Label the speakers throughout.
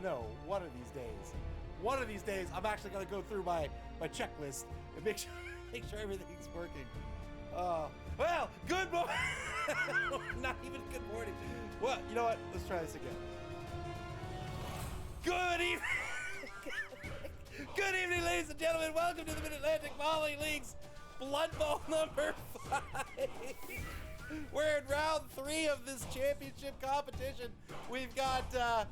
Speaker 1: know, one of these days, I'm actually going to go through my checklist and make sure everything's working. Well, good morning. Not even good morning. Well, you know what? Let's try this again. Good evening. Good evening, ladies and gentlemen. Welcome to the Mid-Atlantic Volley League's Blood Bowl number 5. We're in round 3 of this championship competition. We've got the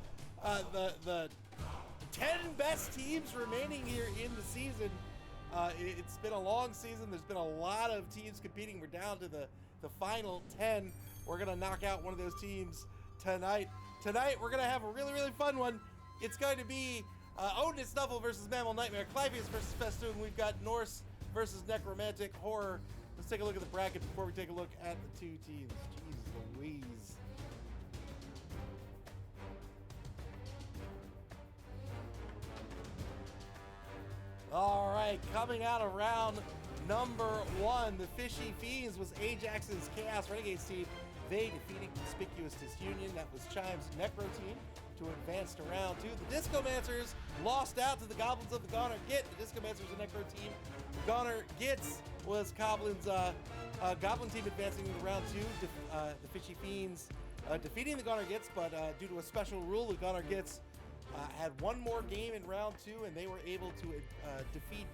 Speaker 1: 10 best teams remaining here in the season. It's been a long season. There's been a lot of teams competing. We're down to the final 10. We're going to knock out one of those teams tonight. Tonight, we're going to have a really, really fun one. It's going to be Odinist Nuffle versus MAML Nightmare, Clypeus versus Festoon. We've got Norse versus Necromantic Horror. Let's take a look at the bracket before we take a look at the two teams. Jeez Louise. All right, coming out of round number 1, the Fishy Fiends was Ajax's Chaos Renegades team. They defeated Conspicuous Disunion. That was Chime's Necro team to advance to round 2. The Discomancers lost out to the Goblins of the Goner Git. The Discomancers a Necro team. Goner Gits was Goblin's Goblin team advancing to round 2. The Fishy Fiends defeating the Goner Gits, but due to a special rule, the Goner Gits had one more game in round 2, and they were able to defeat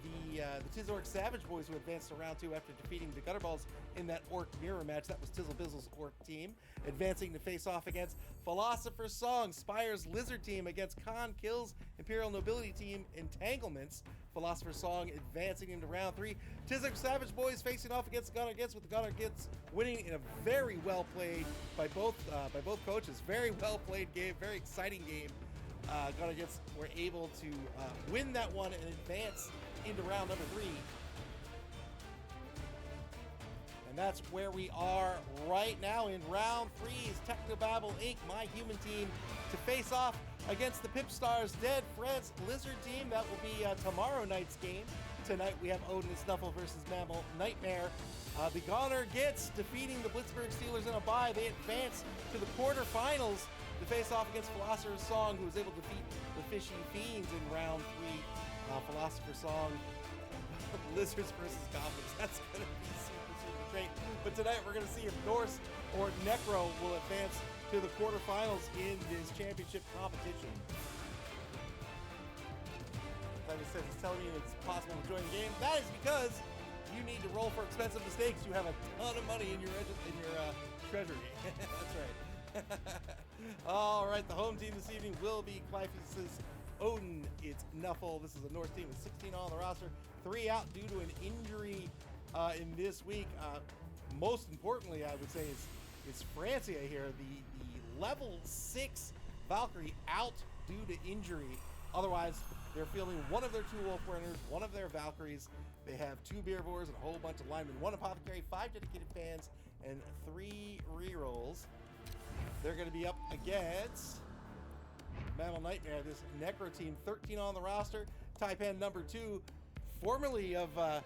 Speaker 1: the Tizzork Savage Boys, who advanced to round 2 after defeating the Gutterballs in that Orc mirror match. That was Tizzle Bizzle's Orc team, advancing to face off against Philosopher's Song, Spire's Lizard team against Khan Kills Imperial Nobility team Entanglements. Philosopher's Song advancing into round 3. Tizzork Savage Boys facing off against the Gunner Gits, with the Gunner Gits winning in a very well played by both coaches. Very well played game, very exciting game. Gunner Gits were able to win that one and advance into round number 3. And that's where we are right now. In round 3 is Technobabble Inc., my human team, to face off against the Pipstars Dead Friends Lizard team. That will be tomorrow night's game. Tonight we have Odinist Nuffle versus MAML Nightmare. The Gunner Gits defeating the Blitzburg Steelers in a bye. They advance to the quarterfinals to face off against Philosopher's Song, who was able to defeat the Fishy Fiends in round 3. Philosopher's Song, Lizards versus Goblins. That's going to be super, super great. But tonight we're going to see if Norse or Necro will advance to the quarterfinals in this championship competition. Like I said, it's telling you it's possible to join the game. That is because you need to roll for expensive mistakes. You have a ton of money in your treasury. That's right. All right, the home team this evening will be Clypeus's Odin. It's Nuffle. This is a North team with 16 on the roster, 3 out due to an injury in this week. Most importantly, I would say is Francia here, the level 6 Valkyrie out due to injury. Otherwise, they're fielding one of their 2 Wolf Runners, one of their Valkyries. They have 2 Beervors and a whole bunch of linemen, 1 Apothecary, 5 dedicated fans, and 3 rerolls. They're going to be up against MAML Nightmare, this Necro team, 13 on the roster. Taipan number 2, formerly of the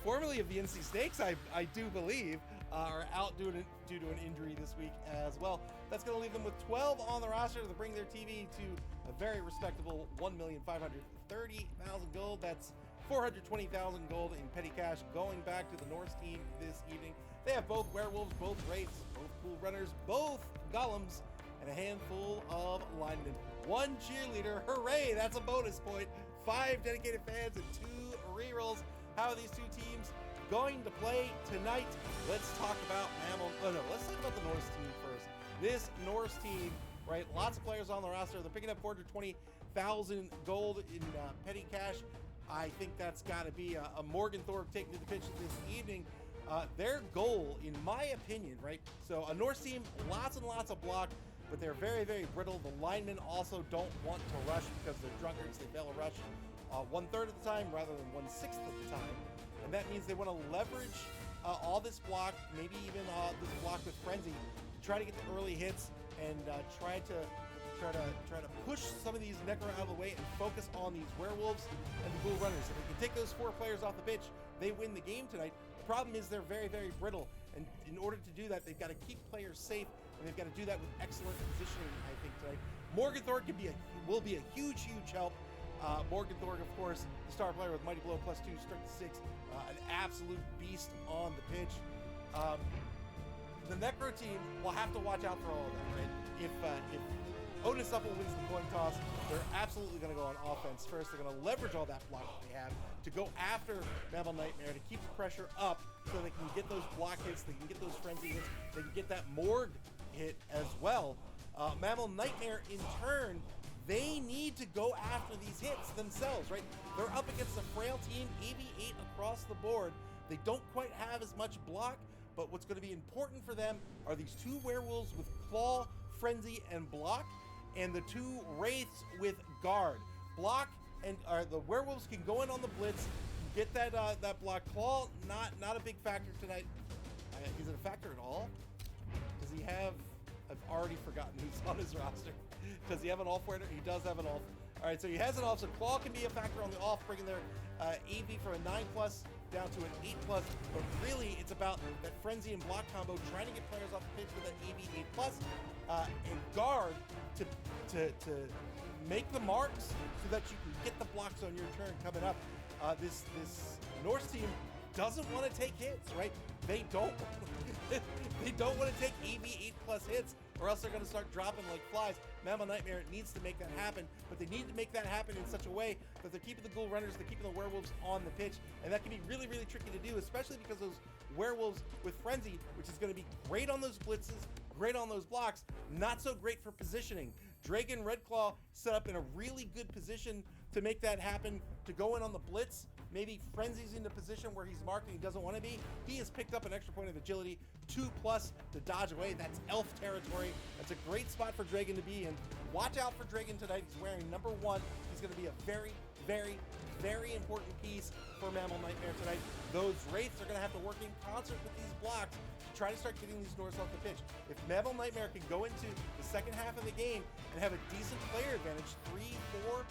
Speaker 1: NC Snakes, I do believe, are out due to an injury this week as well. That's going to leave them with 12 on the roster to bring their TV to a very respectable 1,530,000 gold. That's 420,000 gold in petty cash going back to the Norse team this evening. They have both werewolves, both wraiths, both pool runners, both golems, and a handful of linemen. 1 cheerleader. Hooray! That's a bonus point. 5 dedicated fans and 2 rerolls. How are these two teams going to play tonight? Let's talk about let's talk about the Norse team first. This Norse team, right? Lots of players on the roster. They're picking up 420,000 gold in petty cash. I think that's got to be a Morgenthorpe taking to the pitch this evening. Their goal, in my opinion, right? So a Norse team, lots and lots of block, but they're very, very brittle. The linemen also don't want to rush because they're drunkards. They fail a rush 1/3 of the time rather than 1/6 of the time. And that means they want to leverage all this block, maybe even this block with Frenzy, to try to get the early hits and try to push some of these Necro out of the way and focus on these werewolves and the ghoul runners. If they can take those 4 players off the pitch, they win the game tonight. The problem is they're very, very brittle, and in order to do that, they've got to keep players safe, and they've got to do that with excellent positioning, I think, tonight. Morgenthorpe can be a will be a huge help. Morgan Thorg, of course, the star player with Mighty Blow +2, strength 6, an absolute beast on the pitch. The Necro team will have to watch out for all of that, right? If Otis Nuffle wins the coin toss, they're absolutely going to go on offense first. They're going to leverage all that block that they have to go after MAML Nightmare to keep the pressure up so they can get those block hits, they can get those frenzy hits, they can get that Morg hit as well. MAML Nightmare, in turn, they need to go after these hits themselves, right? They're up against a frail team, AV8 across the board. They don't quite have as much block, but what's going to be important for them are these 2 werewolves with claw, frenzy, and block, and the 2 wraiths with guard. Block and the werewolves can go in on the blitz, get that that block. Claw, not a big factor tonight. Is it a factor at all? Does he have? I've already forgotten who's on his roster. Does he have an off fighter? He does have an off. All right, so he has an off. So Claw can be a factor on the off, bringing their AV from a 9+ down to an 8+. But really, it's about that frenzy and block combo, trying to get players off the pitch with that AV 8+, and guard to make the marks so that you can get the blocks on your turn coming up. This Norse team doesn't want to take hits, right? They don't. They don't want to take AV 8+ hits, or else they're going to start dropping like flies. MAML Nightmare needs to make that happen, but they need to make that happen in such a way that they're keeping the ghoul runners, they're keeping the werewolves on the pitch, and that can be really tricky to do, especially because those werewolves with frenzy, which is going to be great on those blitzes, great on those blocks, not so great for positioning. Dragon Redclaw set up in a really good position to make that happen, to go in on the blitz. Maybe Frenzy's in the position where he's marked and he doesn't want to be. He has picked up an extra point of agility, 2+ to dodge away. That's elf territory. That's a great spot for Dragon to be in. Watch out for Dragon tonight. He's wearing number 1. He's going to be a very important piece for MAML Nightmare tonight. Those Wraiths are going to have to work in concert with these blocks to try to start getting these Norse off the pitch. If MAML Nightmare can go into the second half of the game and have a decent player advantage, 3, 4,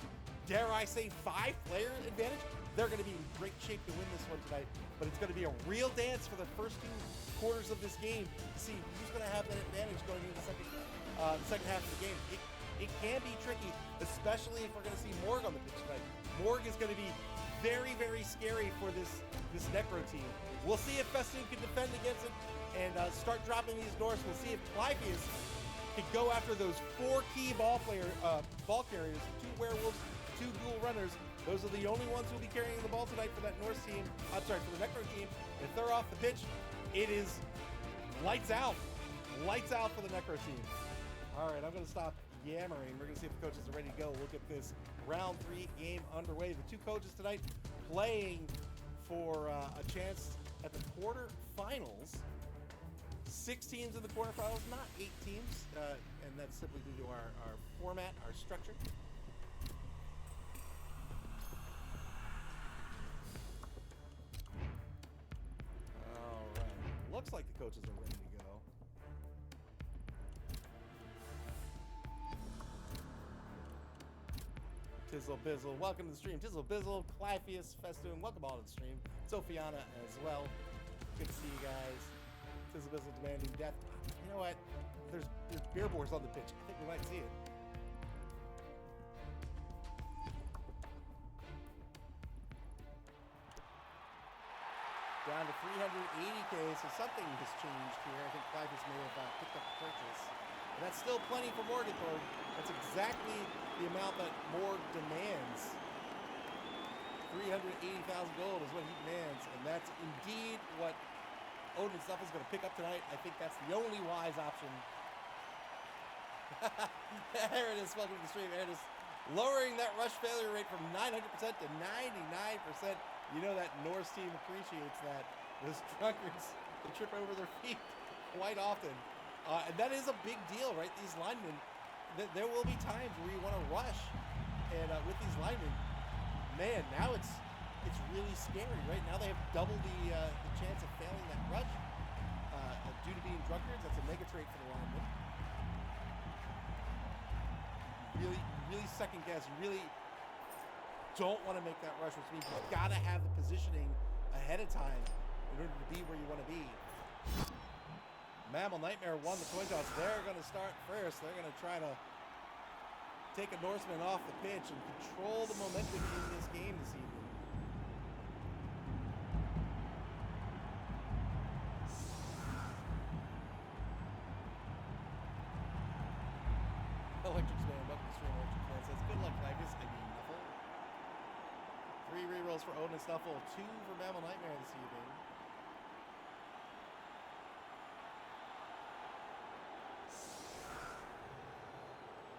Speaker 1: dare I say 5 player advantage, they're going to be in great shape to win this one tonight. But it's going to be a real dance for the first 2 quarters of this game to see who's going to have that advantage going into the second half of the game. It can be tricky, especially if we're going to see Morg on the pitch tonight. Morg is going to be very scary for this Necro team. We'll see if Festoon can defend against it and start dropping these Norse. We'll see if Clypeus can go after those 4 key ball carriers, 2 werewolves, 2 ghoul runners. Those are the only ones who will be carrying the ball tonight for that Norse team. I'm sorry, for the Necro team. If they're off the pitch, it is lights out. Lights out for the Necro team. All right, I'm going to stop yammering. We're going to see if the coaches are ready to go. We'll get this round 3 game underway. The 2 coaches tonight playing for a chance at the quarterfinals. 6 teams in the quarterfinals, not 8 teams, and that's simply due to our format, our structure. All right, looks like the coaches are ready to go. Tizzle Bizzle, welcome to the stream. Tizzle Bizzle, Clypheus, Festoon, welcome all to the stream. Sophiana as well. Good to see you guys. Tizzle Bizzle demanding death. You know what? There's beer boars on the pitch. I think we might see it. Down to 380K, so something has changed here. I think Clypheus may have picked up the purchase. But that's still plenty for Morganthorpe. That's exactly the amount that Morg demands. 380,000 gold is what he demands, and that's indeed what Odin stuff is going to pick up tonight. I think that's the only wise option. There it is. Welcome to the stream. There it is. Lowering that rush failure rate from 900% to 99%. You know that Norse team appreciates that. Those drunkards, they trip over their feet quite often. And that is a big deal, right? These linemen, there will be times where you want to rush. And with these linemen, man, now it's really scary, right? Now they have double the chance of failing that rush due to being drunkards. That's a mega trait for the linemen. Really second guess. You really don't want to make that rush, which means you've got to have the positioning ahead of time in order to be where you want to be. MAML Nightmare won the coin toss. They're going to start first. They're going to try to take a Norseman off the pitch and control the momentum in this game this evening. Electric's man, welcome to stream. Electric man says, good luck, Magus. I mean, Nuffle. 3 rerolls for Odin and Nuffle, 2 for MAML Nightmare this evening.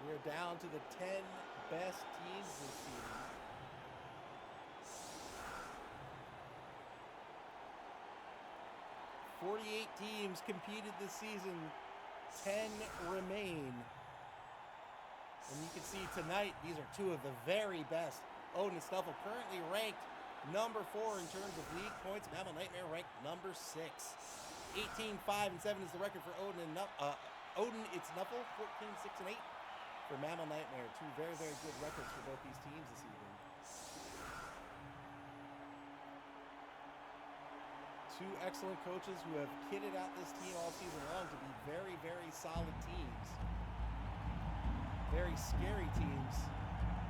Speaker 1: We are down to the 10 best teams this season. "48 teams competed this season, 10 remain." And you can see tonight, these are 2 of the very best. Odin and Nuffle currently ranked number 4 in terms of league points. MAML Nightmare ranked number 6. 18-5-7 is the record for Odin and Odin, it's Nuffle, 14-6-8. For MAML Nightmare, 2 very, very good records for both these teams this evening. 2 excellent coaches who have kitted out this team all season long to be very, very solid teams. Very scary teams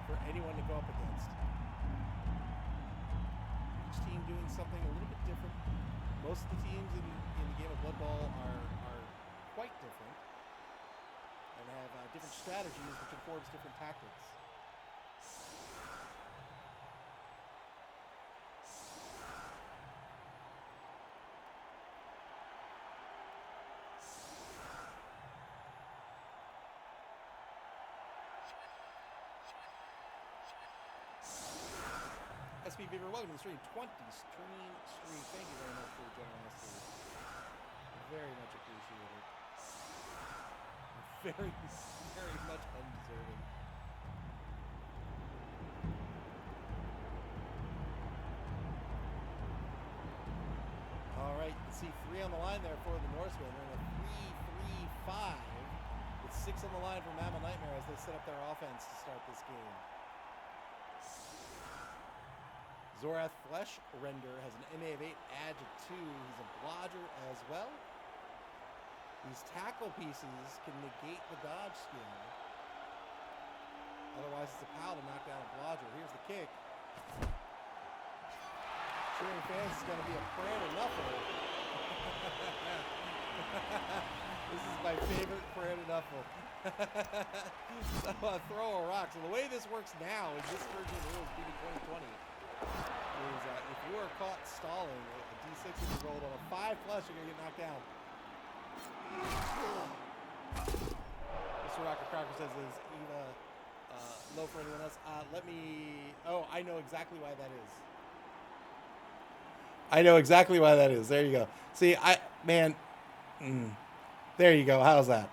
Speaker 1: for anyone to go up against. Each team doing something a little bit different. Most of the teams in the game of Blood Bowl are quite different. And have different strategies, which informs different tactics. SB Beaver, welcome to the stream. 20 stream streak. Thank you very much for your generosity. Very much appreciated. Very, very much undeserving. All right, you see 3 on the line there for the Norsemen. They're in a 3-3-5 with 6 on the line for MAML Nightmare as they set up their offense to start this game. Zorath Flesh Render has an MA of 8, Edge of 2. He's a blodger as well. These tackle pieces can negate the dodge skill. Otherwise, it's a pal to knock down a blodger. Here's the kick. Cheering fans is going to be a prayer to Nuffle. This is my favorite prayer to Nuffle. So throw a rock. So the way this works now is this version of the rules, BB 2020, is if you are caught stalling, a D6 is rolled on a 5+, you're going to get knocked down. Mr. Rocket Crocker says, is Eva low for anyone else? Oh, I know exactly why that is. I know exactly why that is. There you go. See, there you go. How's that?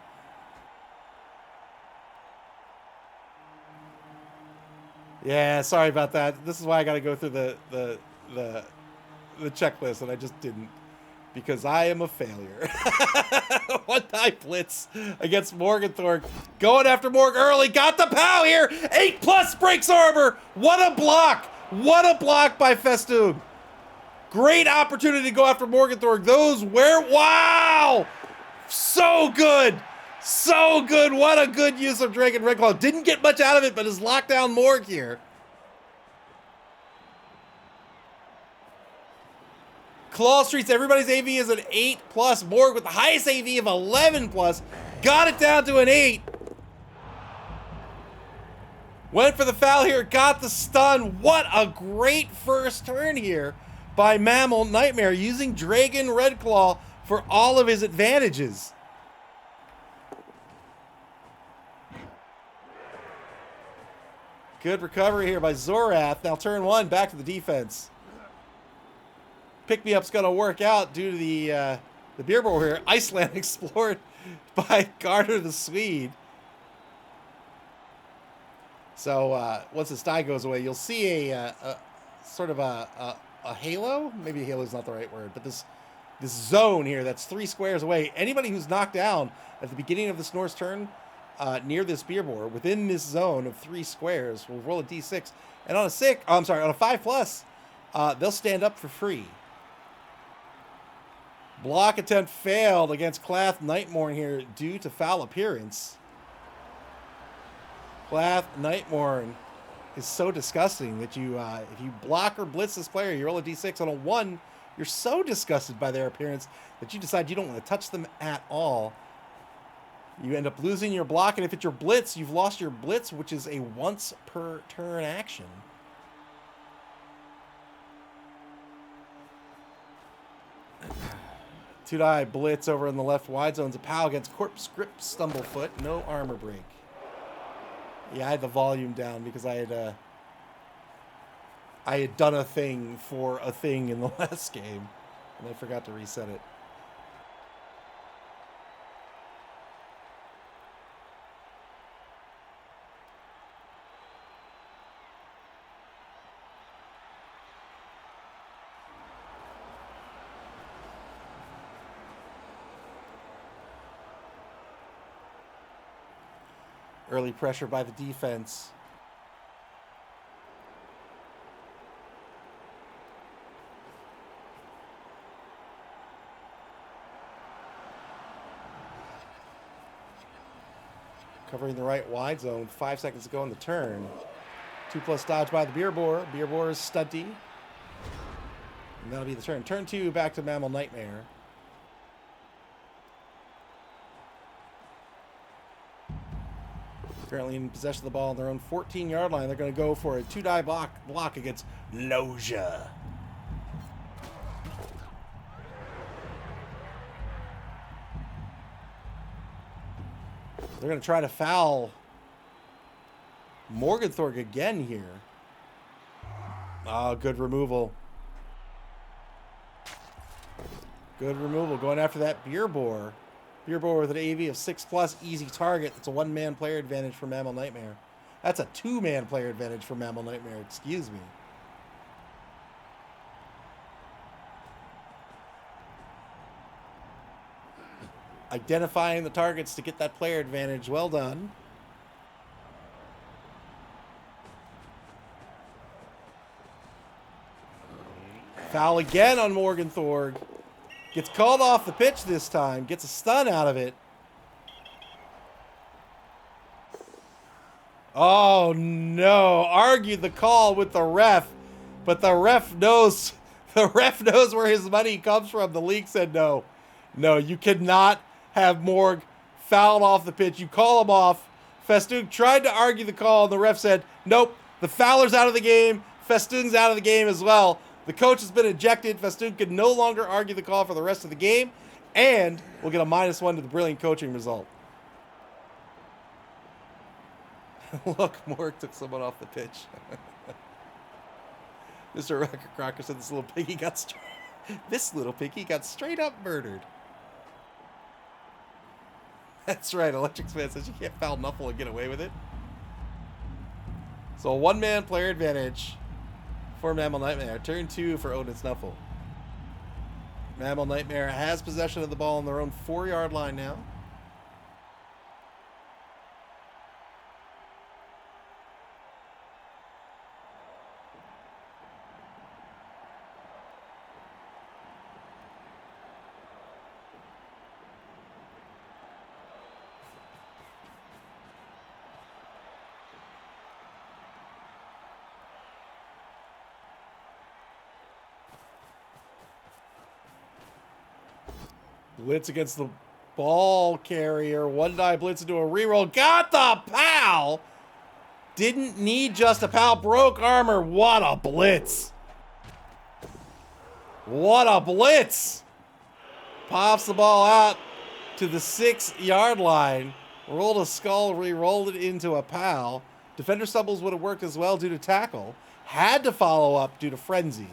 Speaker 1: Yeah, sorry about that. This is why I got to go through the checklist, and I just didn't, because I am a failure. One time blitz against Morgenthorpe, going after Morg early, got the pow here. 8+ breaks armor. What a block! What a block by Festoon. Great opportunity to go after Morgenthorpe. Wow! So good. So good. What a good use of Dragon Red Claw. Didn't get much out of it, but has locked down Morg here. Claw Streets, everybody's AV is an 8+. Morg with the highest AV of 11+. Got it down to an 8. Went for the foul here. Got the stun. What a great first turn here by MAML Nightmare, using Dragon Red Claw for all of his advantages. Good recovery here by Zorath. Now turn 1, back to the defense. Pick-me-up's going to work out due to the beer bowl here. Iceland explored by Garner the Swede. So once this die goes away, you'll see a sort of a halo. Maybe halo's not the right word, but this zone here that's 3 squares away. Anybody who's knocked down at the beginning of this Norse turn near this beer boar within this zone of 3 squares will roll a d6, and on a 5+, they'll stand up for free. Block attempt failed against Clath Nightmorn here due to foul appearance. Glath Nightmorn is so disgusting that you, if you block or blitz this player, you roll a d6 on a 1, you're so disgusted by their appearance that you decide you don't want to touch them at all. You end up losing your block, and if it's your blitz, you've lost your blitz, which is a once per turn action. Two-die blitz over in the left wide zone's a pal against Corpse Grip Stumblefoot. No armor break. Yeah, I had the volume down because I had done a thing for a thing in the last game, and I forgot to reset it. Early pressure by the defense. Covering the right wide zone. 5 seconds to go in the turn. 2+ dodge by the Beer Boar. Beer Boar is stunty. And that'll be the turn. Turn 2, back to Mammal Nightmare. Currently in possession of the ball on their own 14-yard line. They're going to go for a 2-die block against Loja. They're going to try to foul Morgenthorg again here. Oh, good removal. Good removal. Going after that Beer Boar. Beer Boar with an AV of 6+, easy target. That's a 1-man player advantage for Mammal Nightmare. That's a 2-man player advantage for Mammal Nightmare. Excuse me. Identifying the targets to get that player advantage. Well done. Foul again on Morgenthorg. Gets called off the pitch this time. Gets a stun out of it. Oh, no. Argued the call with the ref. But the ref knows where his money comes from. The league said no. No, you cannot have Morg fouled off the pitch. You call him off. Festoon tried to argue the call, and the ref said, nope, the fouler's out of the game. Festoon's out of the game as well. The coach has been ejected. Festoon can no longer argue the call for the rest of the game, and we'll get a -1 to the brilliant coaching result. Look, Morg took someone off the pitch. Mr. Rocker Crocker said this little piggy got straight up murdered. That's right. Electric Man says you can't foul Nuffle and get away with it. So a 1-man player advantage for Mammal Nightmare. Turn 2 for Odin's Nuffle. Mammal Nightmare has possession of the ball on their own 4-yard line now. Blitz against the ball carrier. 1-die blitz into a reroll. Got the pal! Didn't need just a pal. Broke armor. What a blitz. What a blitz. Pops the ball out to the 6-yard line. Rolled a skull, re-rolled it into a pal. Defender stumbles would have worked as well due to tackle. Had to follow up due to frenzy.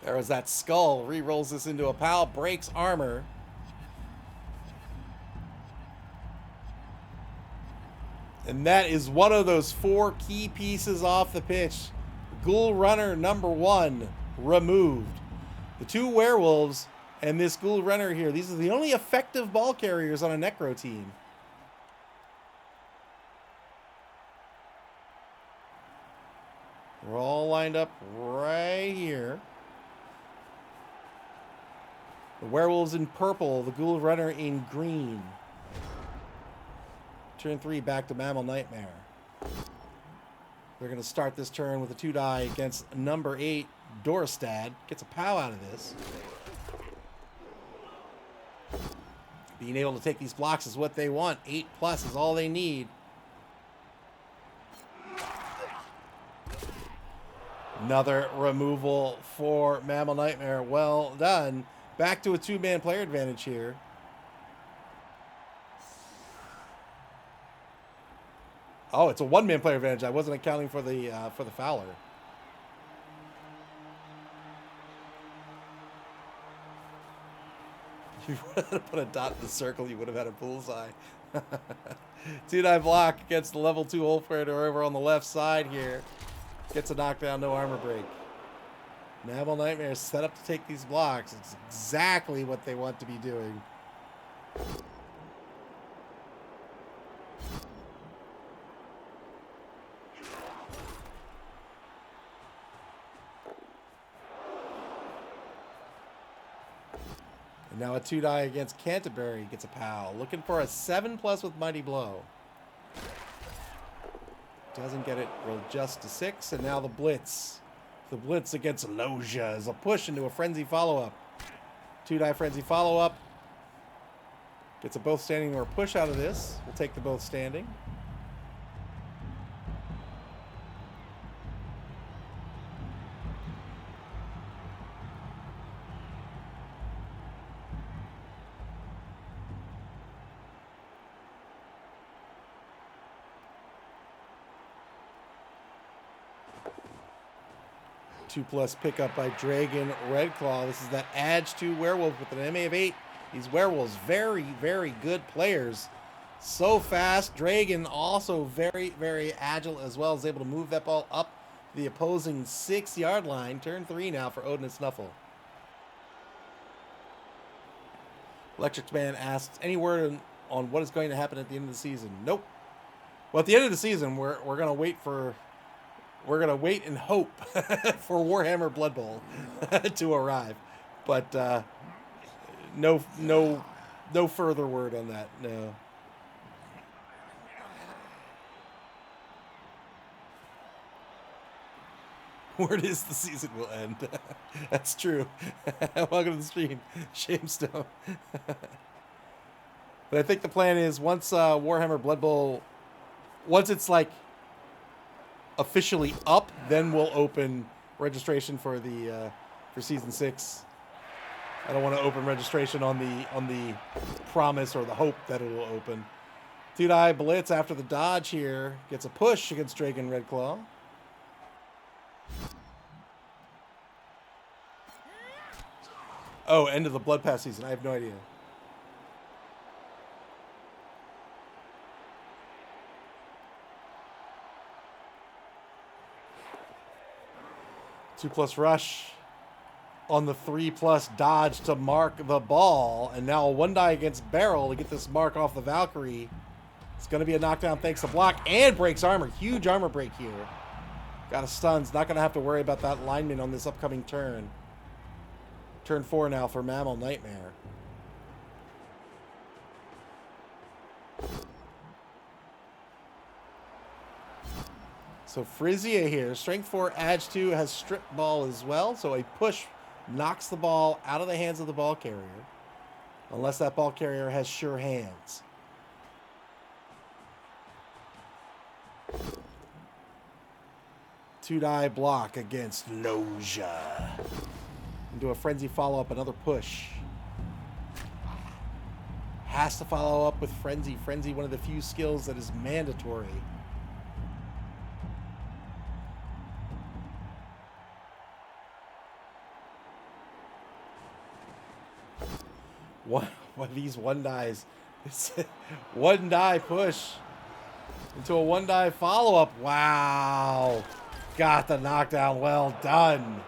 Speaker 1: There was that skull. Re-rolls this into a pal. Breaks armor. And that is one of those 4 key pieces off the pitch. Ghoul Runner number 1 removed. The 2 werewolves and this Ghoul Runner here. These are the only effective ball carriers on a Necro team. We're all lined up right here. The Werewolves in purple, the Ghoul Runner in green. Turn 3 back to Mammal Nightmare. They're going to start this turn with a 2-die against number 8, Dorstad. Gets a POW out of this. Being able to take these blocks is what they want. 8+ is all they need. Another removal for Mammal Nightmare. Well done. Back to a 2-man player advantage here. Oh, it's a 1-man player advantage. I wasn't accounting for the fouler. You would have put a dot in the circle, you would have had a bullseye. 2-die block against the level 2 hole predator over on the left side here. Gets a knockdown, no armor break. Mammal Nightmare is set up to take these blocks. It's exactly what they want to be doing. And now a 2-die against Canterbury gets a POW. Looking for a 7+ with Mighty Blow. Doesn't get it. Roll just to 6. And now the Blitz. The Blitz against Loja is a push into a Frenzy follow-up. 2-die Frenzy follow-up. Gets a both standing or a push out of this. We'll take the both standing. +2 pickup by Dragon Redclaw. This is that Edge 2 Werewolf with an MA of 8. These Werewolves, very, very good players. So fast. Dragon also very, very agile as well. Is able to move that ball up the opposing 6-yard line. Turn 3 now for Odin and Nuffle. Electric Man asks, any word on what is going to happen at the end of the season? Nope. Well, at the end of the season, we're going to wait for... We're going to wait and hope for Warhammer Blood Bowl to arrive. But no further word on that, no. Word is the season will end. That's true. Welcome to the stream, Shamestone. But I think the plan is once Warhammer Blood Bowl, once it's like officially up, then we'll open registration for the for season 6. I don't want to open registration on the promise or the hope that it will open. 2-die Blitz after the dodge here gets a push against Dragon Redclaw. Oh, end of the Blood Pass season. I have no idea. +2 rush on the 3+ dodge to mark the ball. And now a 1-die against Barrel to get this mark off the Valkyrie. It's going to be a knockdown thanks to block and breaks armor. Huge armor break here. Got a stuns. Not going to have to worry about that lineman on this upcoming turn. Turn 4 now for Mammal Nightmare. So Frizia here, Strength 4, Edge 2 has Strip Ball as well. So a push knocks the ball out of the hands of the ball carrier. Unless that ball carrier has sure hands. Two-die block against Loja. Into a Frenzy follow-up, another push. Has to follow up with Frenzy. Frenzy, one of the few skills that is mandatory. One of these 1-dies. It's 1-die push into a 1-die follow-up. Wow. Got the knockdown. Well done.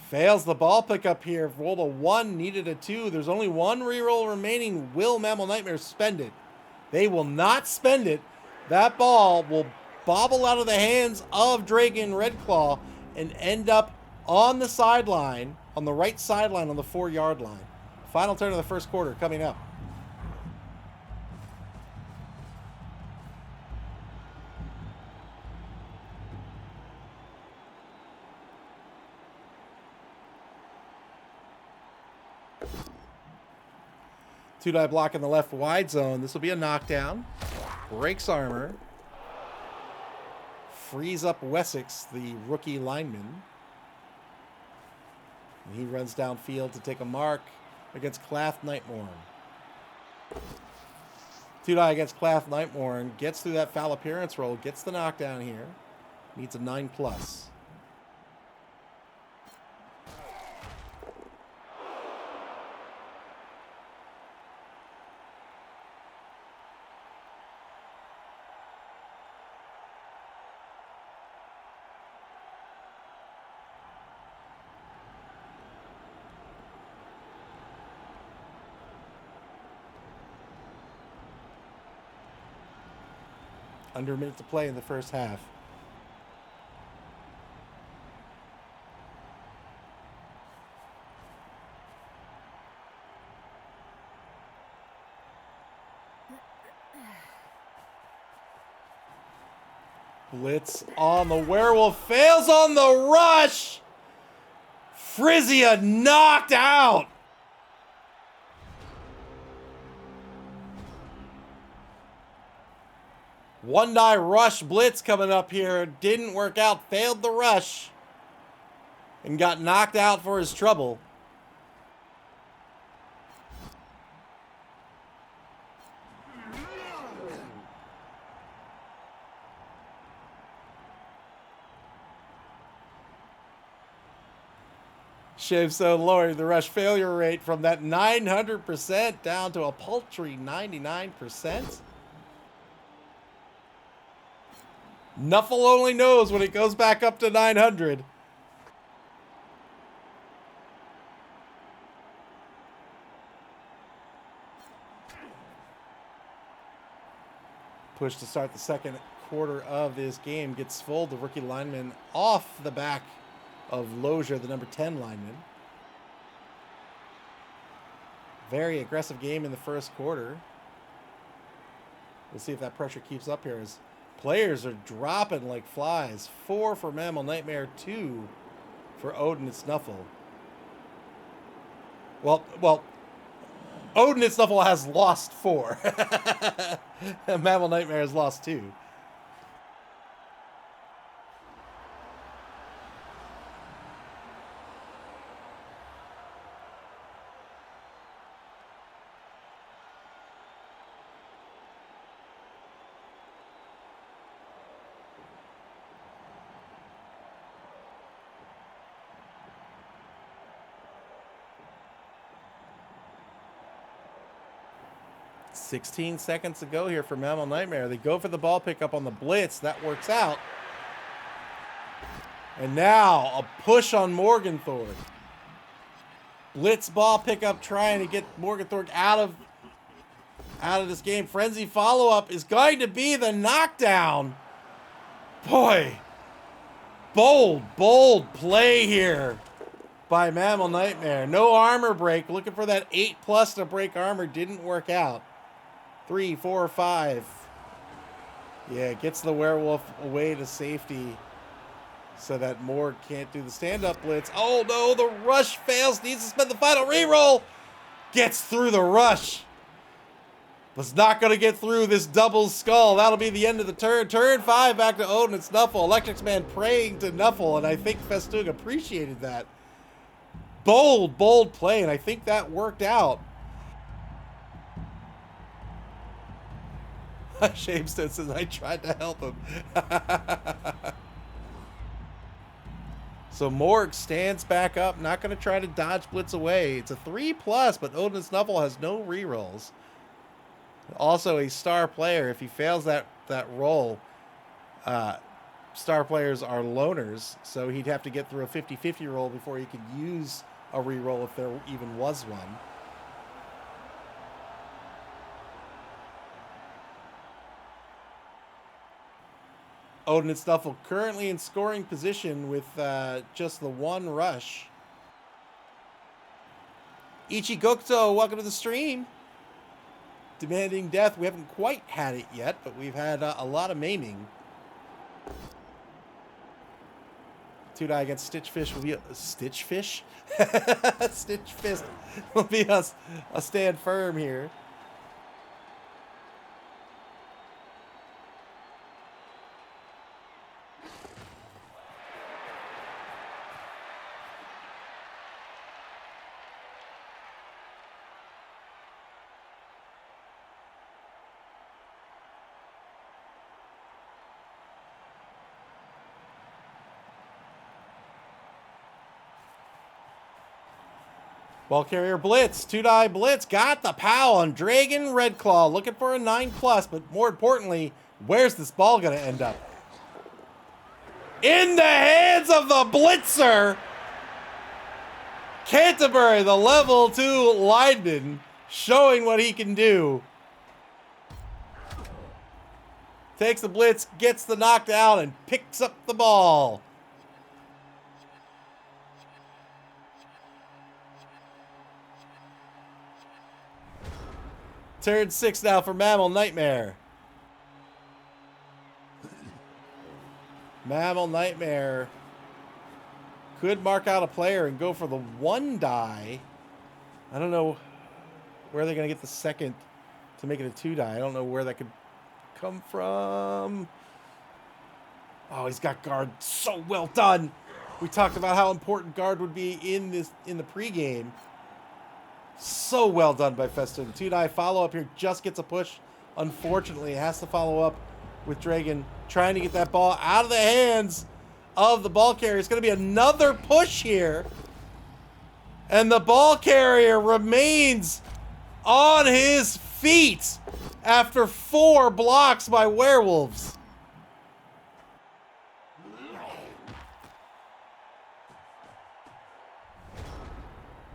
Speaker 1: Fails the ball pickup here. Rolled a 1, needed a 2. There's only 1 reroll remaining. Will Mammal Nightmare spend it? They will not spend it. That ball will bobble out of the hands of Dragon Redclaw and end up on the sideline, on the right sideline on the 4-yard line. Final turn of the first quarter coming up. Two-die block in the left wide zone. This will be a knockdown. Breaks armor. Frees up Wessex, the rookie lineman. And he runs downfield to take a mark against Clath Nightmorn. Two-die against Clath Nightmorn. Gets through that foul appearance roll. Gets the knockdown here. Needs a 9+. Under a minute to play in the first half. Blitz on the werewolf. Fails on the rush. Frizia knocked out. One-die rush blitz coming up here. Didn't work out. Failed the rush. And got knocked out for his trouble. Shavestone lowering the rush failure rate from that 900% down to a paltry 99%. Nuffle only knows when it goes back up to 900. Push to start the second quarter of this game. Gets Fold, the rookie lineman, off the back of Lozier, the number 10 lineman. Very aggressive game in the first quarter. We'll see if that pressure keeps up here as players are dropping like flies. 4 for Mammal Nightmare, 2 for Odin and Snuffle. Well, Odin and Snuffle has lost 4. Mammal Nightmare has lost 2. $16 seconds to go here for Mammal Nightmare. They go for the ball pickup on the blitz. That works out. And now a push on Morgenthorpe. Blitz ball pickup trying to get Morgenthorpe out of this game. Frenzy follow-up is going to be the knockdown. Boy. Bold play here by Mammal Nightmare. No armor break. Looking for that 8+ to break armor. Didn't work out. 3, 4, 5. Yeah, gets the werewolf away to safety so that Morg can't do the stand-up blitz. Oh no, the rush fails. Needs to spend the final reroll. Gets through the rush. Was not going to get through this double skull. That'll be the end of the turn. Turn 5 back to Odin and Snuffle. Electric's Man praying to Nuffle, and I think Festoog appreciated that. Bold play, and I think that worked out. Shamestead says, I tried to help him. So Morg stands back up, not going to try to dodge blitz away. It's a 3+, but Odin and Snuffle has no rerolls. Also a star player. If he fails that roll, star players are loners, so he'd have to get through a 50-50 roll before he could use a reroll if there even was one. Odin and Nuffle currently in scoring position with just the one rush. Ichigokto, welcome to the stream. Demanding death. We haven't quite had it yet, but we've had a lot of maiming. 2-die against Stitchfish will be a Stitchfish? Stitch Fist will be a stand firm here. Ball carrier blitz, 2-die blitz, got the POW on Dragon Redclaw, looking for a 9+, but more importantly, where's this ball gonna end up? In the hands of the blitzer! Canterbury, the level 2 lineman, showing what he can do. Takes the blitz, gets the knockdown, and picks up the ball. Turn 6 now for MAML Nightmare. MAML Nightmare could mark out a player and go for the 1-die. I don't know where they're going to get the second to make it a 2-die. I don't know where that could come from. Oh, he's got guard. So well done. We talked about how important guard would be in the pregame. So well done by Festoon. 2-die follow-up here just gets a push. Unfortunately, has to follow up with Dragon trying to get that ball out of the hands of the ball carrier. It's going to be another push here. And the ball carrier remains on his feet after 4 blocks by Werewolves.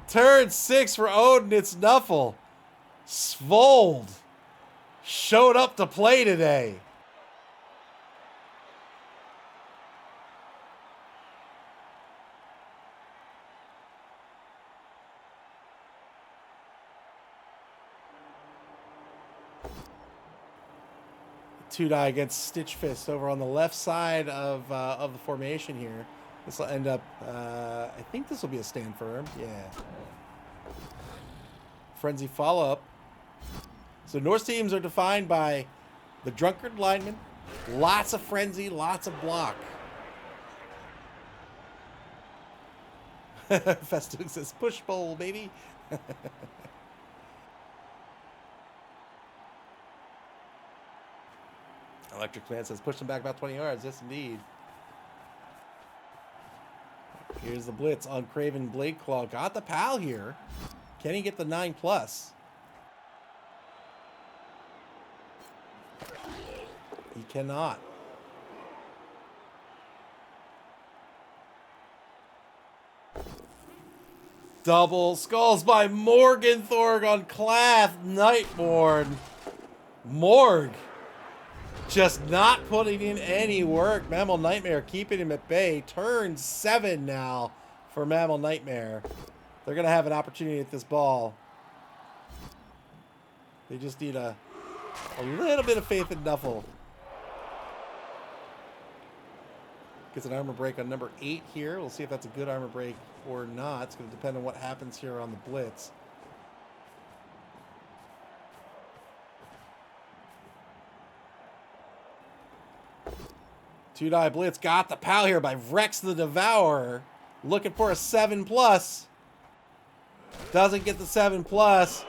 Speaker 1: Turn 6 for Odin. It's Nuffle. Svold showed up to play today. Two-die against Stitch Fist over on the left side of the formation here. This will end up, I think this will be a stand firm. Yeah. Frenzy follow-up. So Norse teams are defined by the drunkard lineman, lots of frenzy, lots of block. Festoon says, push bowl, baby. Electric Man says, push them back about 20 yards. Yes, indeed. Here's the blitz on Craven Blade Claw. Got the PAL here. Can he get the 9+? He cannot. Double skulls by Morgan Thorg on Clath Nightborn. Morg just not putting in any work. MAML Nightmare keeping him at bay. Turn 7 now for MAML Nightmare. They're going to have an opportunity at this ball. They just need a little bit of faith in Nuffle. Gets an armor break on number 8 here. We'll see if that's a good armor break or not. It's going to depend on what happens here on the blitz. Two-die blitz got the PAL here by Rex the Devourer. Looking for a 7+. Doesn't get the 7+.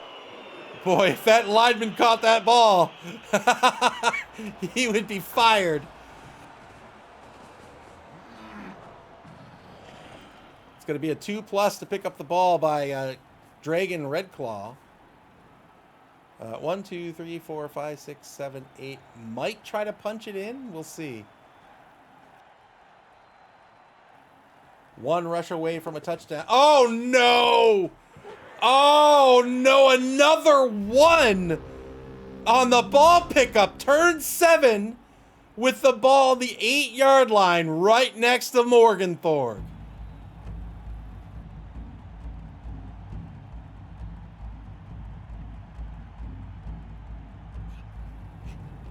Speaker 1: Boy, if that lineman caught that ball, he would be fired. It's going to be a 2+ to pick up the ball by Dragon Redclaw. 1, 2, 3, 4, 5, 6, 7, 8. Might try to punch it in. We'll see. One rush away from a touchdown. Oh, no! Oh, no! Another one on the ball pickup. Turn 7 with the ball on the 8-yard line right next to Morgenthau.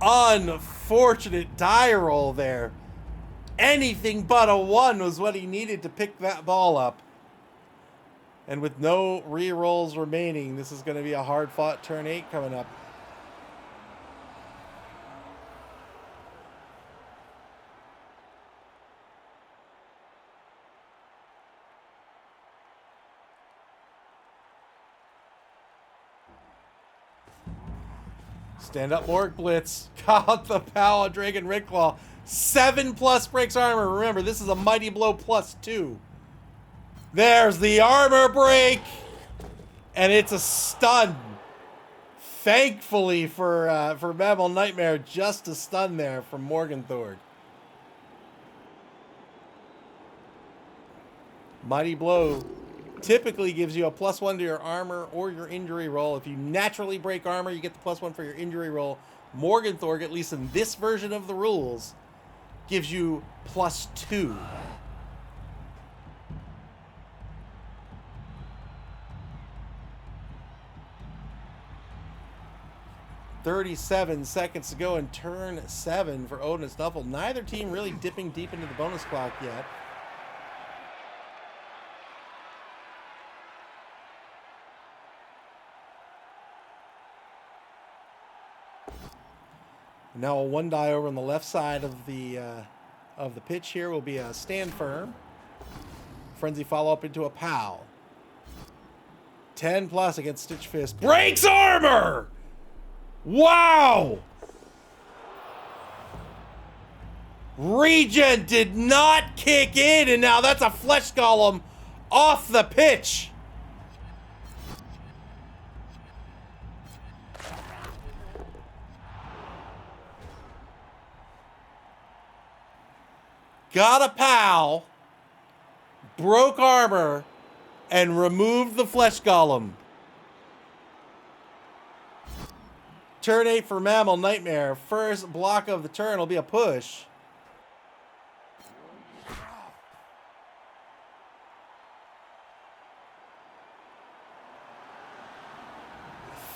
Speaker 1: Unfortunate die roll there. Anything but a 1 was what he needed to pick that ball up. And with no re-rolls remaining, this is going to be a hard-fought turn 8 coming up. Stand up, Morg blitz. Caught the power, Dragon Redclaw. 7+ breaks armor. Remember, this is a mighty blow +2. There's the armor break, and it's a stun. Thankfully for MAML Nightmare, just a stun there from Morgenthau. Mighty blow typically gives you a +1 to your armor or your injury roll. If you naturally break armor, you get the +1 for your injury roll. Morgenthau, at least in this version of the rules, gives you +2. .37 seconds to go in turn 7 for Odin and Nuffle. Neither team really dipping deep into the bonus clock yet. Now a 1 die over on the left side of the pitch here will be a stand firm. Frenzy follow up into a POW. 10+ against Stitch Fist. Breaks armor! Wow! Regen did not kick in, and now that's a Flesh Golem off the pitch. Got a POW, broke armor, and removed the Flesh Golem. Turn 8 for MAML Nightmare. First block of the turn will be a push. I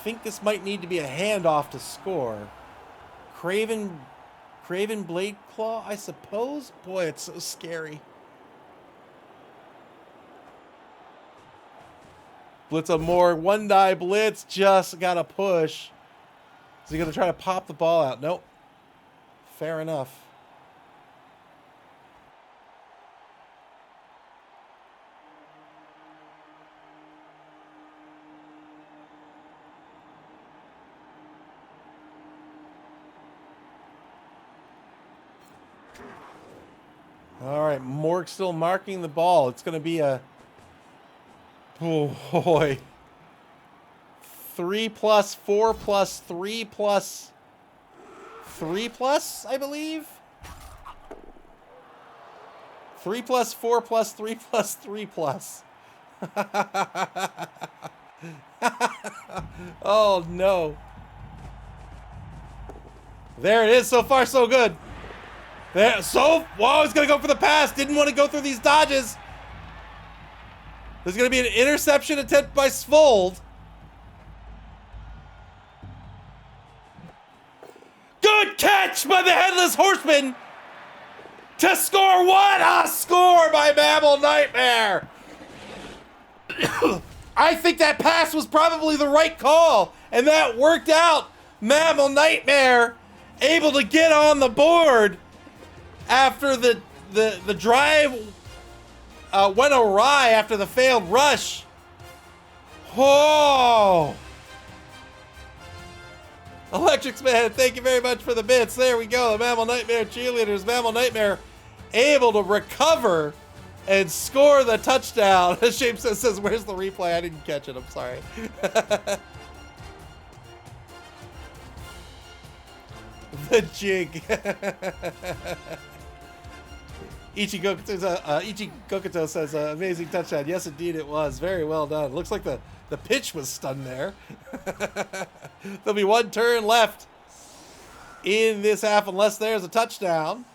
Speaker 1: think this might need to be a handoff to score. Craven Blade Claw, I suppose? Boy, it's so scary. Blitz a more 1 die blitz, just got a push. Is he going to try to pop the ball out? Nope. Fair enough. All right, Morg still marking the ball. It's going to be a... Oh, boy. 3+, 4+, 3+, 3+, I believe. 3+, 4+, 3+, 3+. Oh, no. There it is. So far, so good. There, wow, he's going to go for the pass. Didn't want to go through these dodges. There's going to be an interception attempt by Svold. Good catch by the Headless Horseman to score. What a score by MAML Nightmare. I think that pass was probably the right call, and that worked out. MAML Nightmare able to get on the board after the drive went awry after the failed rush. Oh! Electrics Man, thank you very much for the bits. There we go. The MAML Nightmare cheerleaders. MAML Nightmare able to recover and score the touchdown. Shape says, where's the replay? I didn't catch it. I'm sorry. The jig. Ichi Gokuto says, amazing touchdown. Yes, indeed it was. Very well done. Looks like the pitch was stunned there. There'll be 1 turn left. in this half unless there's a touchdown.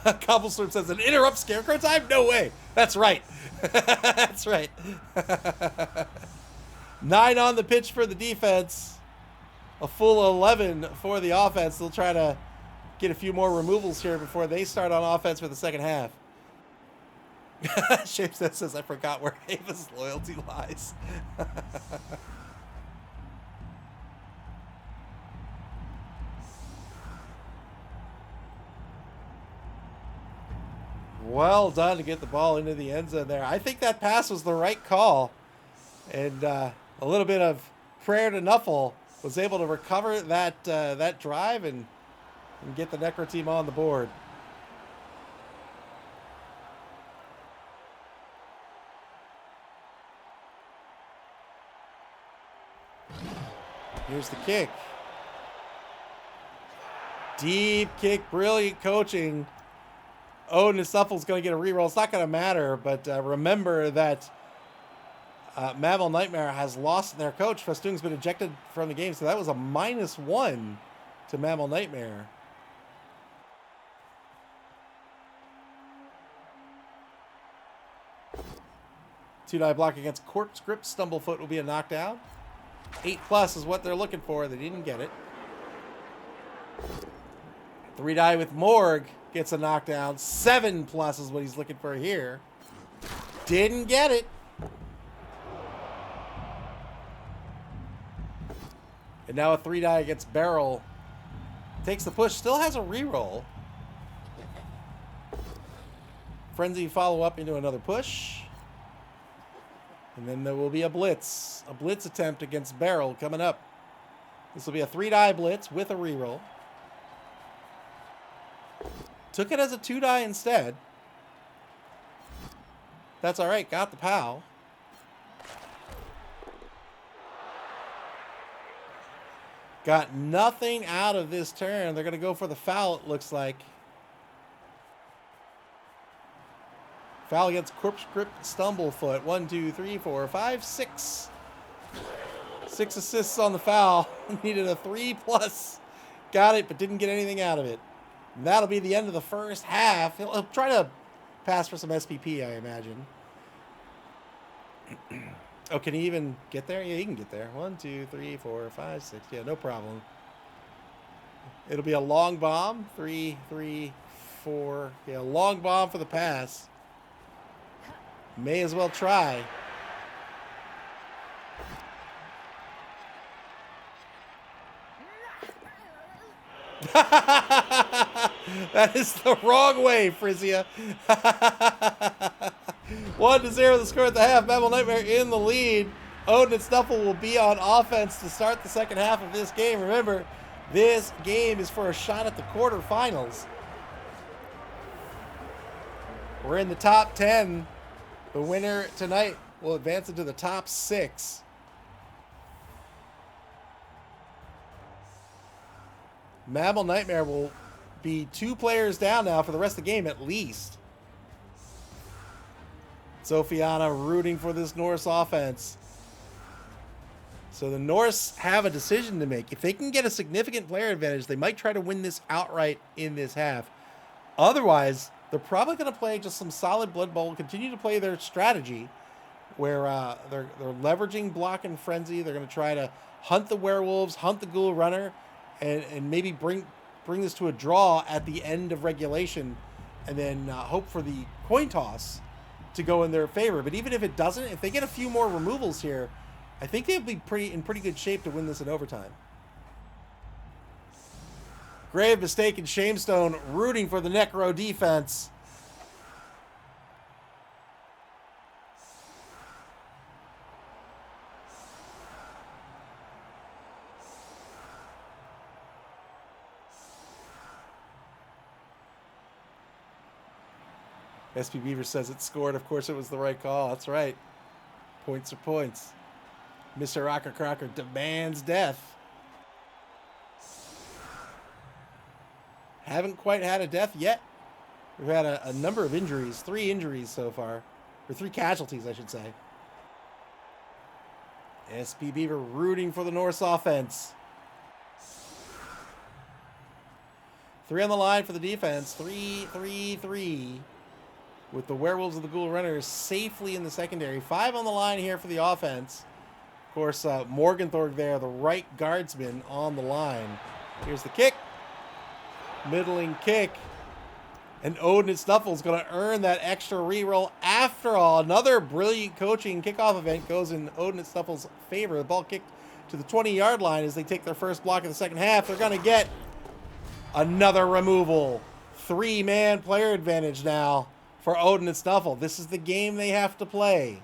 Speaker 1: Cobblestorm says, an interrupt Scarecrow time? No way. That's right. That's right. 9 on the pitch for the defense. A full 11 for the offense. They'll try to get a few more removals here before they start on offense for the second half. Shapestead says, I forgot where Ava's loyalty lies. Well done to get the ball into the end zone there. I think that pass was the right call. And a little bit of prayer to Nuffle was able to recover that that drive and get the Necro team on the board. Here's the kick. Deep kick, brilliant coaching. Odin and Nuffle's going to get a reroll. It's not going to matter, but remember that MAML Nightmare has lost their coach. Festoon's been ejected from the game, so that was a -1 to MAML Nightmare. Two-die block against Corpse Grip. Stumblefoot will be a knockdown. 8+ is what they're looking for. They didn't get it. 3-die with Morgue gets a knockdown. 7+ is what he's looking for here. Didn't get it. And now a 3-die against Barrel. Takes the push. Still has a reroll. Frenzy follow up into another push. And then there will be a blitz. A blitz attempt against Barrel coming up. This will be a 3-die blitz with a reroll. Took it as a 2-die instead. That's all right. Got the POW. Got nothing out of this turn. They're going to go for the foul, it looks like. Foul against Corpse Grip Stumblefoot. 1, 2, 3, 4, 5, 6. 6 assists on the foul. Needed a 3+. Got it, but didn't get anything out of it. And that'll be the end of the first half. He'll try to pass for some SPP, I imagine. Oh, can he even get there? Yeah, he can get there. 1, 2, 3, 4, 5, 6. Yeah, no problem. It'll be a long bomb. 3, 3, 4. Yeah, long bomb for the pass. May as well try. That is the wrong way, Frizia. 1-0 the score at the half. MAML Nightmare in the lead. Odin and Nuffle will be on offense to start the second half of this game. Remember, this game is for a shot at the quarterfinals. We're in the top 10. The winner tonight will advance into the top 6. MAML Nightmare will be 2 players down now for the rest of the game at least. Sophiana rooting for this Norse offense. So the Norse have a decision to make. If they can get a significant player advantage, they might try to win this outright in this half. Otherwise, they're probably going to play just some solid Blood Bowl, continue to play their strategy where they're leveraging Block and Frenzy. They're going to try to hunt the werewolves, hunt the ghoul runner, and maybe bring this to a draw at the end of regulation, and then hope for the coin toss to go in their favor. But even if it doesn't, if they get a few more removals here, I think they'll be in pretty good shape to win this in overtime. Grave Mistake and Shamestone rooting for the Necro defense. SP Beaver says it scored. Of course it was the right call. That's right. Points are points. Mr. Rocker Crocker demands death. Haven't quite had a death yet. We've had a number of injuries. 3 injuries so far. Or 3 casualties, I should say. SP Beaver rooting for the Norse offense. 3 on the line for the defense. 3, 3, 3. With the Werewolves of the Ghoul Runners safely in the secondary. 5 on the line here for the offense. Of course, Morgenthorg there, the right guardsman on the line. Here's the kick. Middling kick. And Odin and Snuffle is going to earn that extra reroll. After all, another brilliant coaching kickoff event goes in Odin and Snuffle's favor. The ball kicked to the 20-yard line as they take their first block in the second half. They're going to get another removal. 3-man player advantage now for Odin and Snuffle. This is the game they have to play.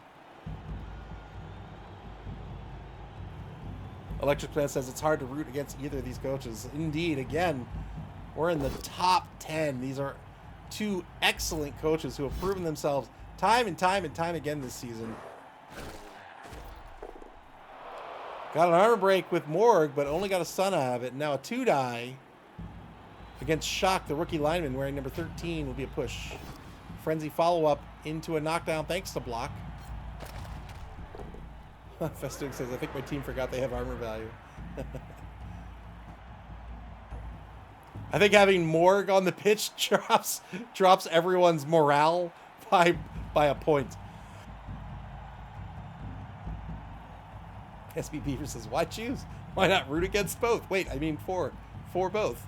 Speaker 1: Electric Plant says it's hard to root against either of these coaches. Indeed, again, we're in the top 10. These are 2 excellent coaches who have proven themselves time and time again this season. Got an armor break with Morg, but only got a stun out of it. Now a 2-die against Shock, the rookie lineman wearing number 13, will be a push. Frenzy follow-up into a knockdown thanks to block. Festook says, I think my team forgot they have armor value. I think having Morg on the pitch drops everyone's morale by a point. SB Beaver says, why choose? Why not root against both? Wait, I mean for both.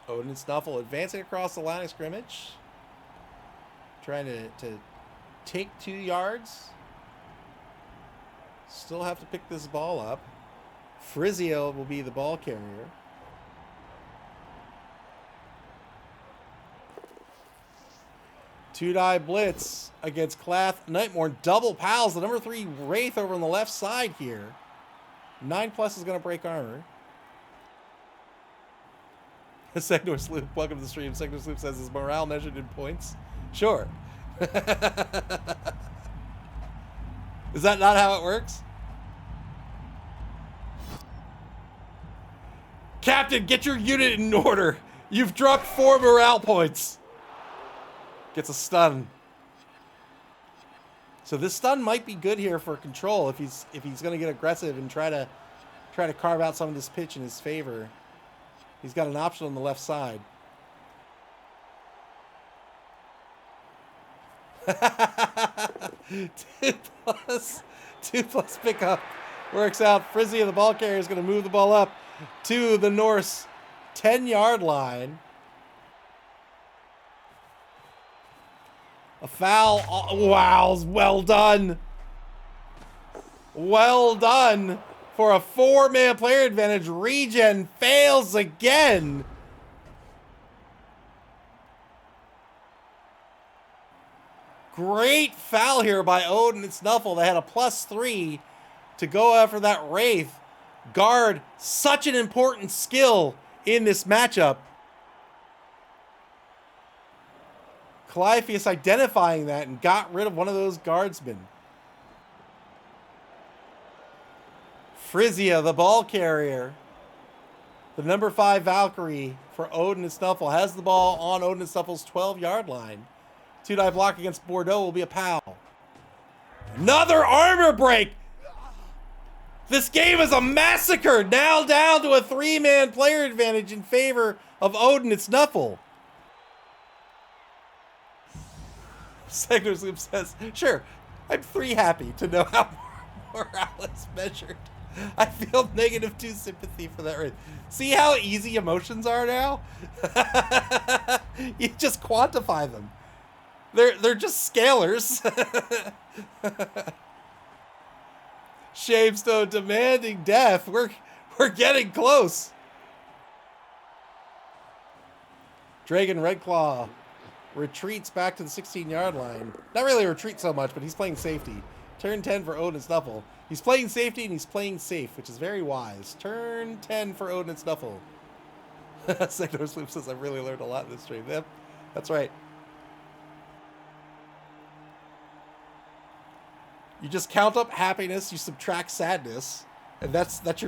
Speaker 1: Odin and Snuffle advancing across the line of scrimmage. Trying to take 2 yards. Still have to pick this ball up. Frizio will be the ball carrier. Two-die blitz against Clath Nightmorn. Double pals. The number 3 Wraith over on the left side here. 9+ is going to break armor. Segnor Sloop, welcome to the stream. Segnor Sloop says, is morale measured in points? Sure. Is that not how it works? Captain, get your unit in order. You've dropped 4 morale points. Gets a stun. So this stun might be good here for control if he's going to get aggressive and try to carve out some of this pitch in his favor. He's got an option on the left side. 2+ pickup works out. Frizzy, the ball carrier, is going to move the ball up to the Norse 10-yard line. A foul. Oh, wow, well done. Well done. For a 4-man player advantage, Regen fails again. Great foul here by Odin and Snuffle. They had a +3 to go after that Wraith. Guard, such an important skill in this matchup. Clypheus identifying that and got rid of one of those guardsmen. Frizia, the ball carrier. The number 5 Valkyrie for Odin and Snuffle has the ball on Odin and Snuffle's 12-yard line. 2-die block against Bordeaux will be a POW. Another armor break. This game is a massacre. Now down to a 3-man player advantage in favor of Odin and Snuffle. Segnor Sloop says, sure, I'm 3 happy to know how morale is measured. I feel -2 sympathy for that. Right? See how easy emotions are now? You just quantify them. They're just scalars. Shamestone demanding death. We're getting close. Dragon Redclaw retreats back to the 16-yard line. Not really a retreat so much, but he's playing safety. Turn 10 for Odin and Snuffle. He's playing safety and he's playing safe, which is very wise. Turn 10 for Odin and Snuffle. Segnor Sloop says, I've really learned a lot in this stream. Yep, that's right. You just count up happiness, you subtract sadness, And that's what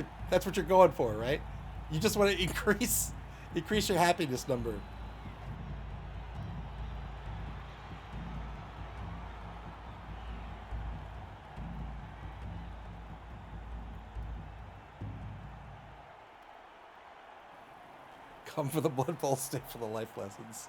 Speaker 1: you're going for, right? You just want to increase your happiness number. Come for the Blood Bowl, stay for the life lessons.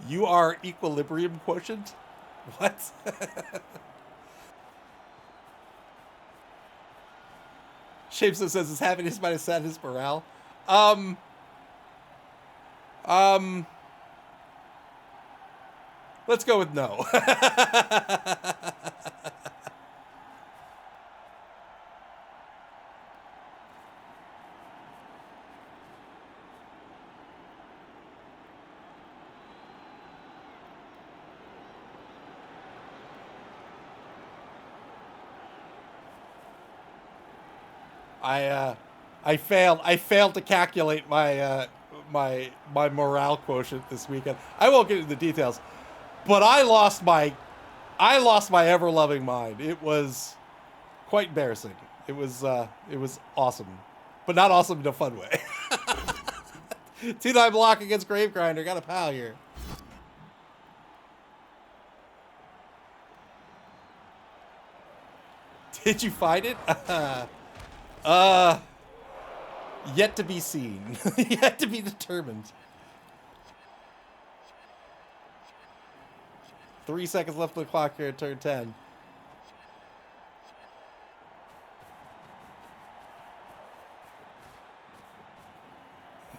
Speaker 1: You are equilibrium quotient? What? Shapeso says his happiness might have sat his morale. Um, um, let's go with no. I failed. I failed to calculate my my morale quotient this weekend. I won't get into the details, but I lost my ever loving mind. It was quite embarrassing. It was awesome, but not awesome in a fun way. 2-9 block against Grave Grinder. Got a pal here. Did you find it? Yet to be seen. Yet to be determined. 3 seconds left on the clock here at turn 10.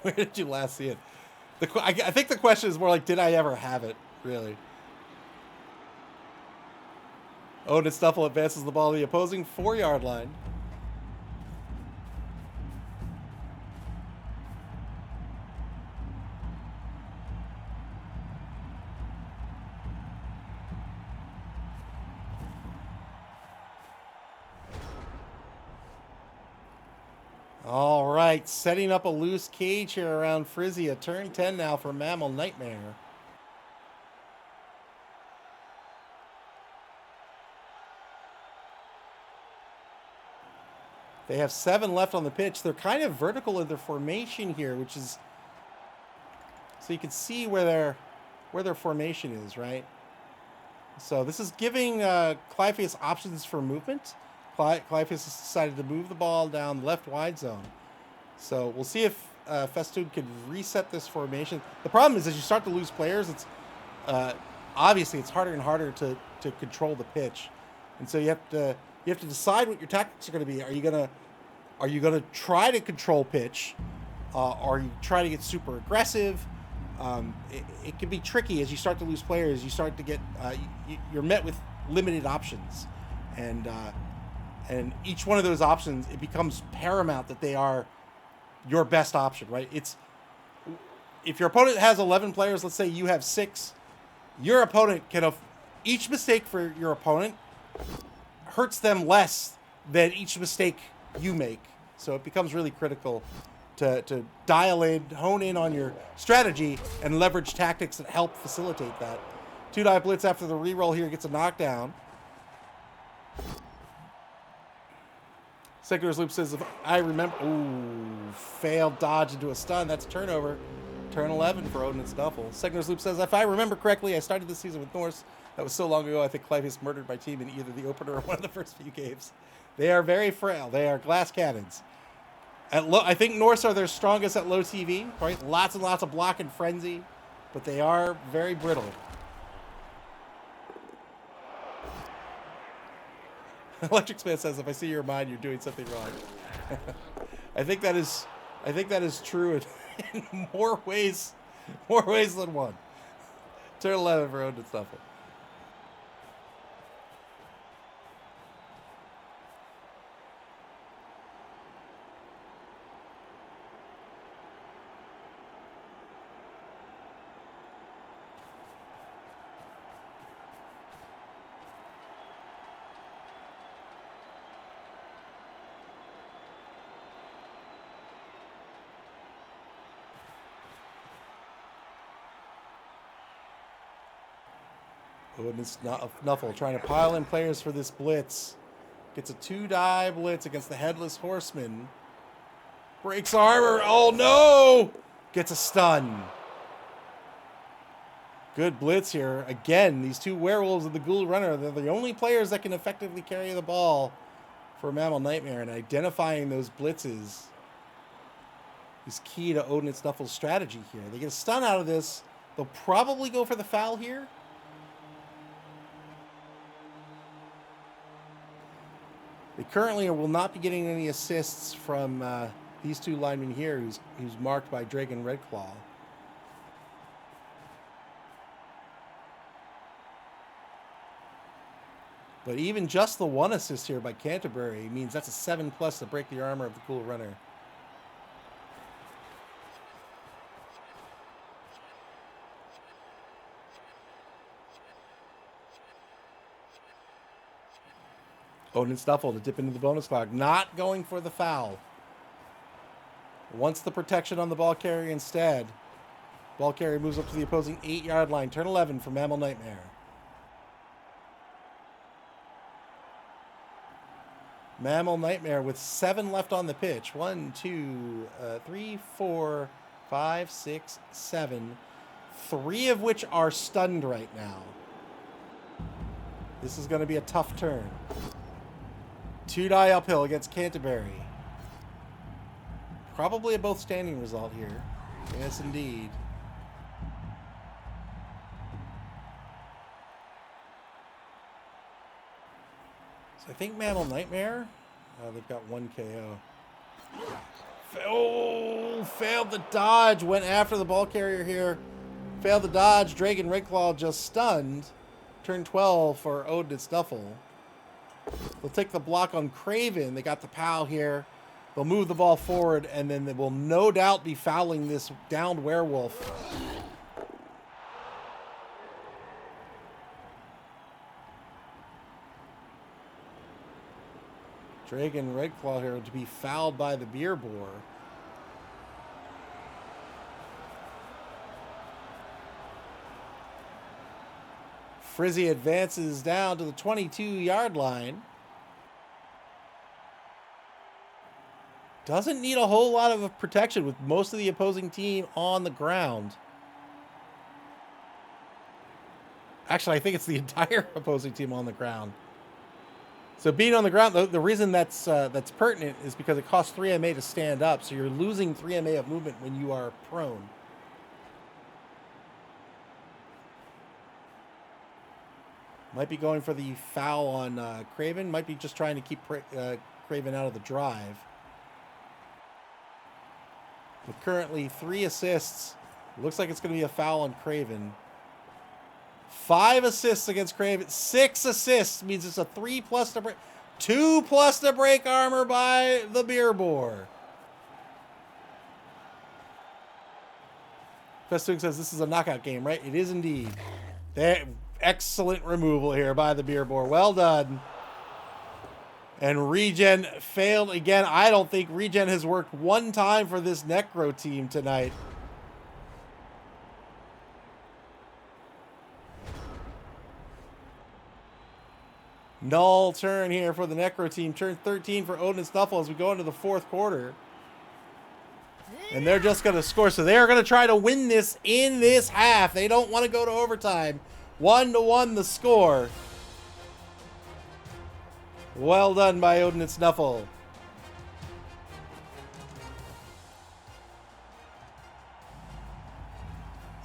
Speaker 1: Where did you last see it? I think the question is more like, did I ever have it? Really? Oh, and Nuffle advances the ball to the opposing 4-yard line. All right, setting up a loose cage here around Frizzy. A turn 10 now for MAML Nightmare. They have 7 left on the pitch. They're kind of vertical in their formation here, which is so you can see where their formation is, right? So this is giving Clypheus options for movement. Clypheus has decided to move the ball down the left wide zone. So we'll see if Festoon can reset this formation. The problem is, as you start to lose players, it's obviously it's harder and harder to control the pitch, and so you have to decide what your tactics are going to be. Are you gonna try to control pitch? Are you trying to get super aggressive? It can be tricky as you start to lose players. You start to get you're met with limited options, and each one of those options, it becomes paramount that they are your best option, right? It's if your opponent has 11 players, let's say you have 6, your opponent can each mistake for your opponent hurts them less than each mistake you make. So it becomes really critical to dial in, hone in on your strategy, and leverage tactics that help facilitate that. 2-9 blitz after the reroll here gets a knockdown. Secondar's Loop says, if I remember... Ooh, failed dodge into a stun. That's turnover. Turn 11 for Odin and Nuffle. Secondar's Loop says, if I remember correctly, I started this season with Norse. That was so long ago, I think Clypheus murdered my team in either the opener or one of the first few games. They are very frail. They are glass cannons. I think Norse are their strongest at low TV, right? Lots and lots of block and frenzy, but they are very brittle. Electric Smith says, if I see your mind, you're doing something wrong. I think that is true in more ways than one. Turn 11 for Odin Nuffle. Oh, and it's Nuffle trying to pile in players for this blitz. Gets a 2-die blitz against the Headless Horseman. Breaks armor. Oh, no! Gets a stun. Good blitz here. Again, these two werewolves of the Ghoul Runner, they're the only players that can effectively carry the ball for MAML Nightmare, and identifying those blitzes is key to Odin and Snuffle's strategy here. They get a stun out of this. They'll probably go for the foul here. They currently will not be getting any assists from these two linemen here, who's marked by Dragon Redclaw. But even just the one assist here by Canterbury means that's a 7+ to break the armor of the Ghoul Runner. Odin Snuffle to dip into the bonus clock. Not going for the foul. Wants the protection on the ball carrier instead. Ball carrier moves up to the opposing 8-yard line. Turn 11 for MAML Nightmare. MAML Nightmare with 7 left on the pitch. 1, 2, 3, 4, 5, 6, 7. 3 of which are stunned right now. This is going to be a tough turn. 2-die uphill against Canterbury. Probably a both standing result here. Yes, indeed. So I think MAML Nightmare, they've got 1 KO. Oh, failed the dodge. Went after the ball carrier here. Failed the dodge. Dragon Redclaw just stunned. Turn 12 for Odin and Snuffle. They'll take the block on Craven. They got the POW here. They'll move the ball forward, and then they will no doubt be fouling this downed werewolf. Dragon Redclaw here to be fouled by the Beer Boar. Frizzy advances down to the 22-yard line. Doesn't need a whole lot of protection with most of the opposing team on the ground. Actually, I think it's the entire opposing team on the ground. So being on the ground, the reason that's pertinent is because it costs 3 MA to stand up. So you're losing 3 MA of movement when you are prone. Might be going for the foul on Craven. Might be just trying to keep Craven out of the drive. With currently 3 assists, looks like it's going to be a foul on Craven. 5 assists against Craven. 6 assists means it's a 3+ to break. 2+ to break armor by the Beer Boar. Festoon says this is a knockout game, right? It is indeed. Excellent removal here by the Beer Boar. Well done. And Regen failed again. I don't think Regen has worked 1 time for this Necro team tonight. Null turn here for the Necro team. Turn 13 for Odin and Snuffle as we go into the 4th quarter. And they're just going to score. So they are going to try to win this in this half. They don't want to go to overtime. 1-1 the score. Well done by Odin and Snuffle.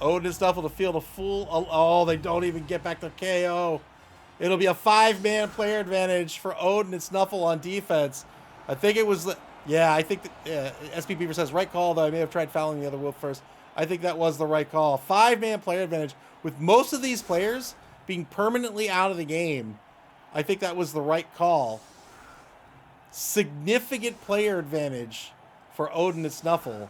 Speaker 1: Odin and Snuffle to field a full... Oh, they don't even get back to KO. It'll be a 5-man player advantage for Odin and Snuffle on defense. I think it was... Yeah, I think that... SP Beaver says, right call, though I may have tried fouling the other wolf first. I think that was the right call. 5-man player advantage. With most of these players being permanently out of the game, I think that was the right call. Significant player advantage for Odin and Snuffle.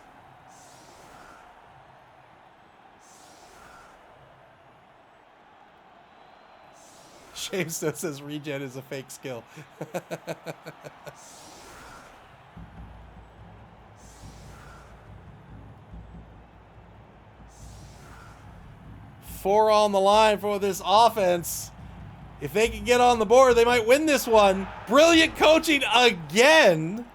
Speaker 1: Shamestone says Regen is a fake skill. 4 on the line for this offense. If they can get on the board, they might win this one. Brilliant coaching again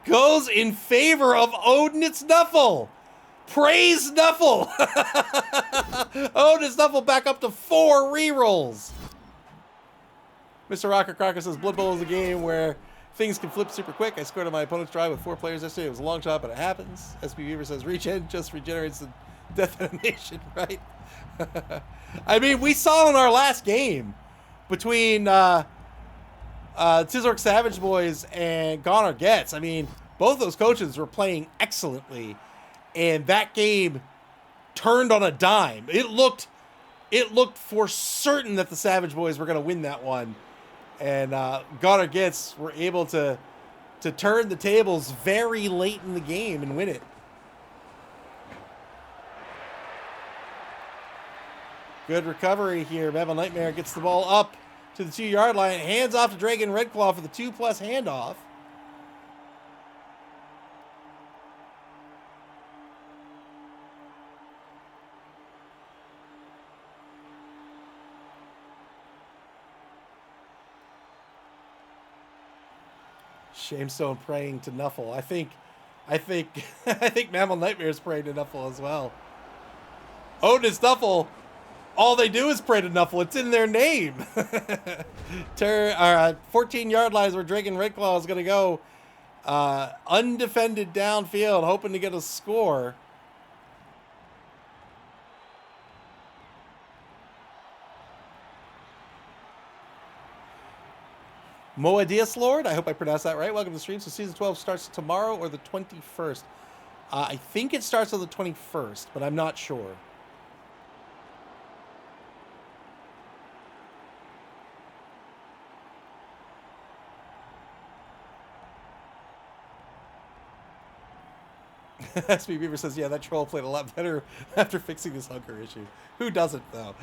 Speaker 1: goes in favor of Odin. It's Nuffle. Praise Nuffle. Odin Nuffle back up to 4 rerolls. Mr. Rocker Crocker says Blood Bowl is a game where things can flip super quick. I scored on my opponent's drive with 4 players yesterday. It was a long shot, but it happens. SP Beaver says regen just regenerates the death animation, right? I mean, we saw in our last game between Tizork Savage Boys and Goner Getz. I mean, both those coaches were playing excellently, and that game turned on a dime. It looked for certain that the Savage Boys were going to win that one, and Goner Getz were able to turn the tables very late in the game and win it. Good recovery here. MAML Nightmare gets the ball up to the 2-yard line. Hands off to Dragon Redclaw for the 2+ handoff. Shamestone praying to Nuffle. I think MAML Nightmare is praying to Nuffle as well. Odin's Nuffle. All they do is pray to Nuffle. It's in their name. 14-yard lines where Dragon Redclaw is going to go undefended downfield, hoping to get a score. Moadius Lord, I hope I pronounced that right. Welcome to the stream. So season 12 starts tomorrow or the 21st. I think it starts on the 21st, but I'm not sure. SP Beaver says, yeah, that troll played a lot better after fixing his hunker issue. Who doesn't, though?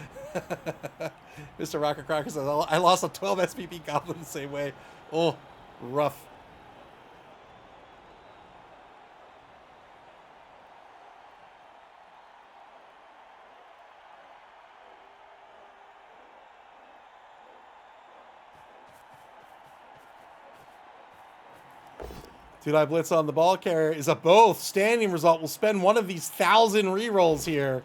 Speaker 1: Mr. Rocker Crocker says, I lost a 12 SPP goblin the same way. Oh, rough. Two-die blitz on the ball carrier is a both. Standing result will spend one of these 1,000 rerolls here.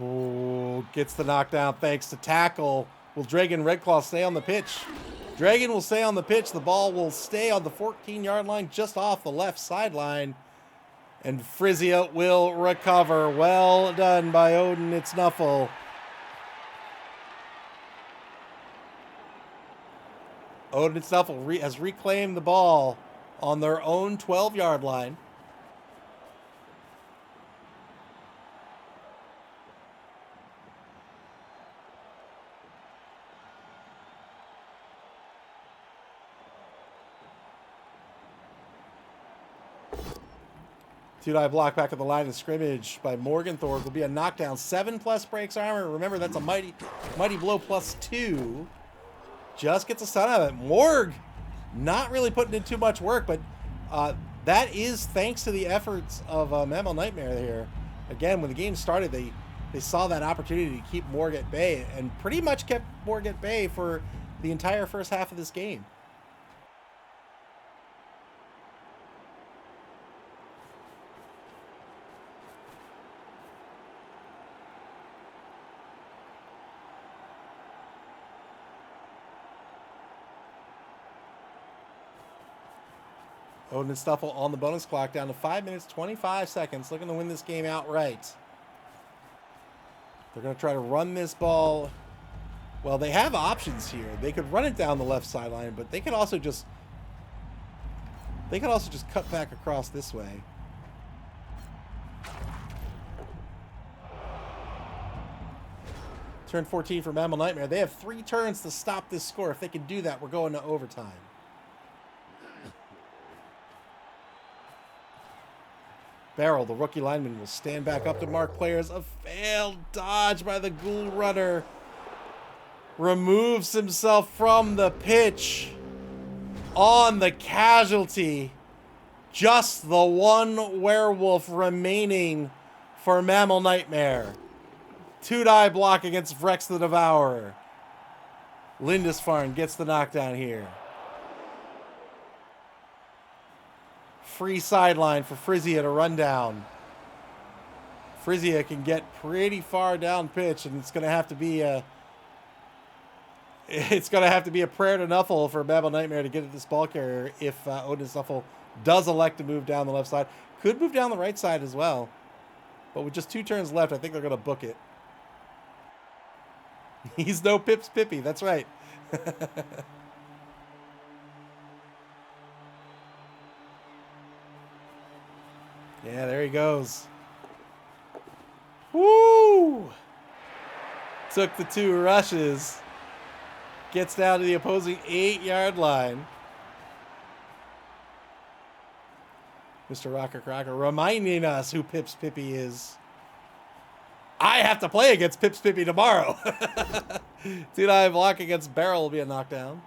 Speaker 1: Ooh, gets the knockdown thanks to tackle. Will Dragon Redclaw stay on the pitch? Dragon will stay on the pitch. The ball will stay on the 14-yard line just off the left sideline. And Frizia will recover. Well done by Odin. It's Nuffle. Odin Nuffle has reclaimed the ball on their own 12-yard line. Two-die block back at the line of scrimmage by Morgenthorpe will be a knockdown. 7+ breaks armor. Remember, that's a mighty blow +2. Just gets a stun out of it. Morg not really putting in too much work, but that is thanks to the efforts of MAML Nightmare here. Again, when the game started, they saw that opportunity to keep Morg at bay and pretty much kept Morg at bay for the entire first half of this game. Odin and Stuffle on the bonus clock down to 5 minutes, 25 seconds, looking to win this game outright. They're going to try to run this ball. Well, they have options here. They could run it down the left sideline, but they could also just cut back across this way. Turn 14 for MAML Nightmare. They have 3 turns to stop this score. If they can do that, we're going to overtime. Barrel, the rookie lineman, will stand back up to mark players. A failed dodge by the Ghoul Runner. Removes himself from the pitch on the casualty. Just the one werewolf remaining for MAML Nightmare. Two-die block against Vrex the Devourer. Lindisfarne gets the knockdown here. Free sideline for Frisia to run down. Frisia can get pretty far down pitch, and it's going to have to be a prayer to Nuffle for MAML Nightmare to get at this ball carrier if Odin's Nuffle does elect to move down the left side. Could move down the right side as well. But with just 2 turns left, I think they're going to book it. He's no Pips Pippy. That's right. Yeah, there he goes. Woo! Took the 2 rushes. Gets down to the opposing 8-yard line. Mr. Rocker Crocker reminding us who Pips Pippy is. I have to play against Pips Pippy tomorrow. 2-die block against Barrel will be a knockdown.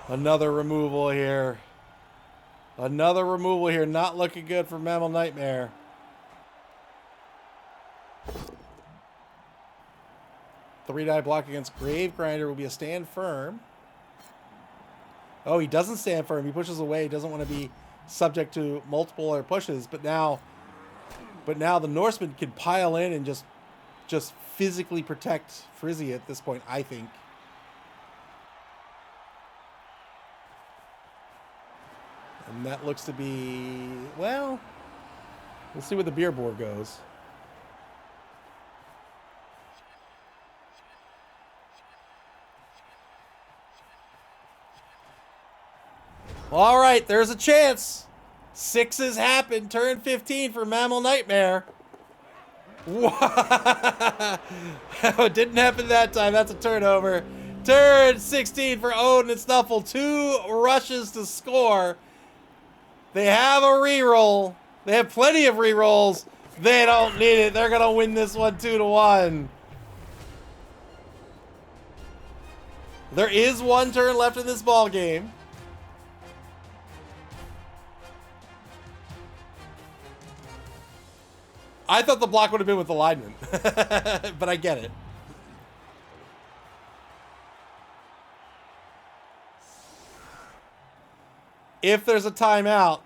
Speaker 1: Another removal here. Another removal here. Not looking good for MAML Nightmare. Three-die block against Grave Grinder will be a stand firm. Oh, he doesn't stand firm. He pushes away. He doesn't want to be subject to multiple other pushes. But now the Norseman can pile in and just physically protect Frizzy at this point, I think. And that looks to be, well, we'll see where the beer board goes. All right, there's a chance. 6s happen. Turn 15 for MAML Nightmare. It didn't happen that time. That's a turnover. Turn 16 for Odin and Snuffle. 2 rushes to score. They have a reroll. They have plenty of rerolls. They don't need it. They're going to win this one 2-1. There is 1 turn left in this ball game. I thought the block would have been with the lineman, but I get it. If there's a timeout,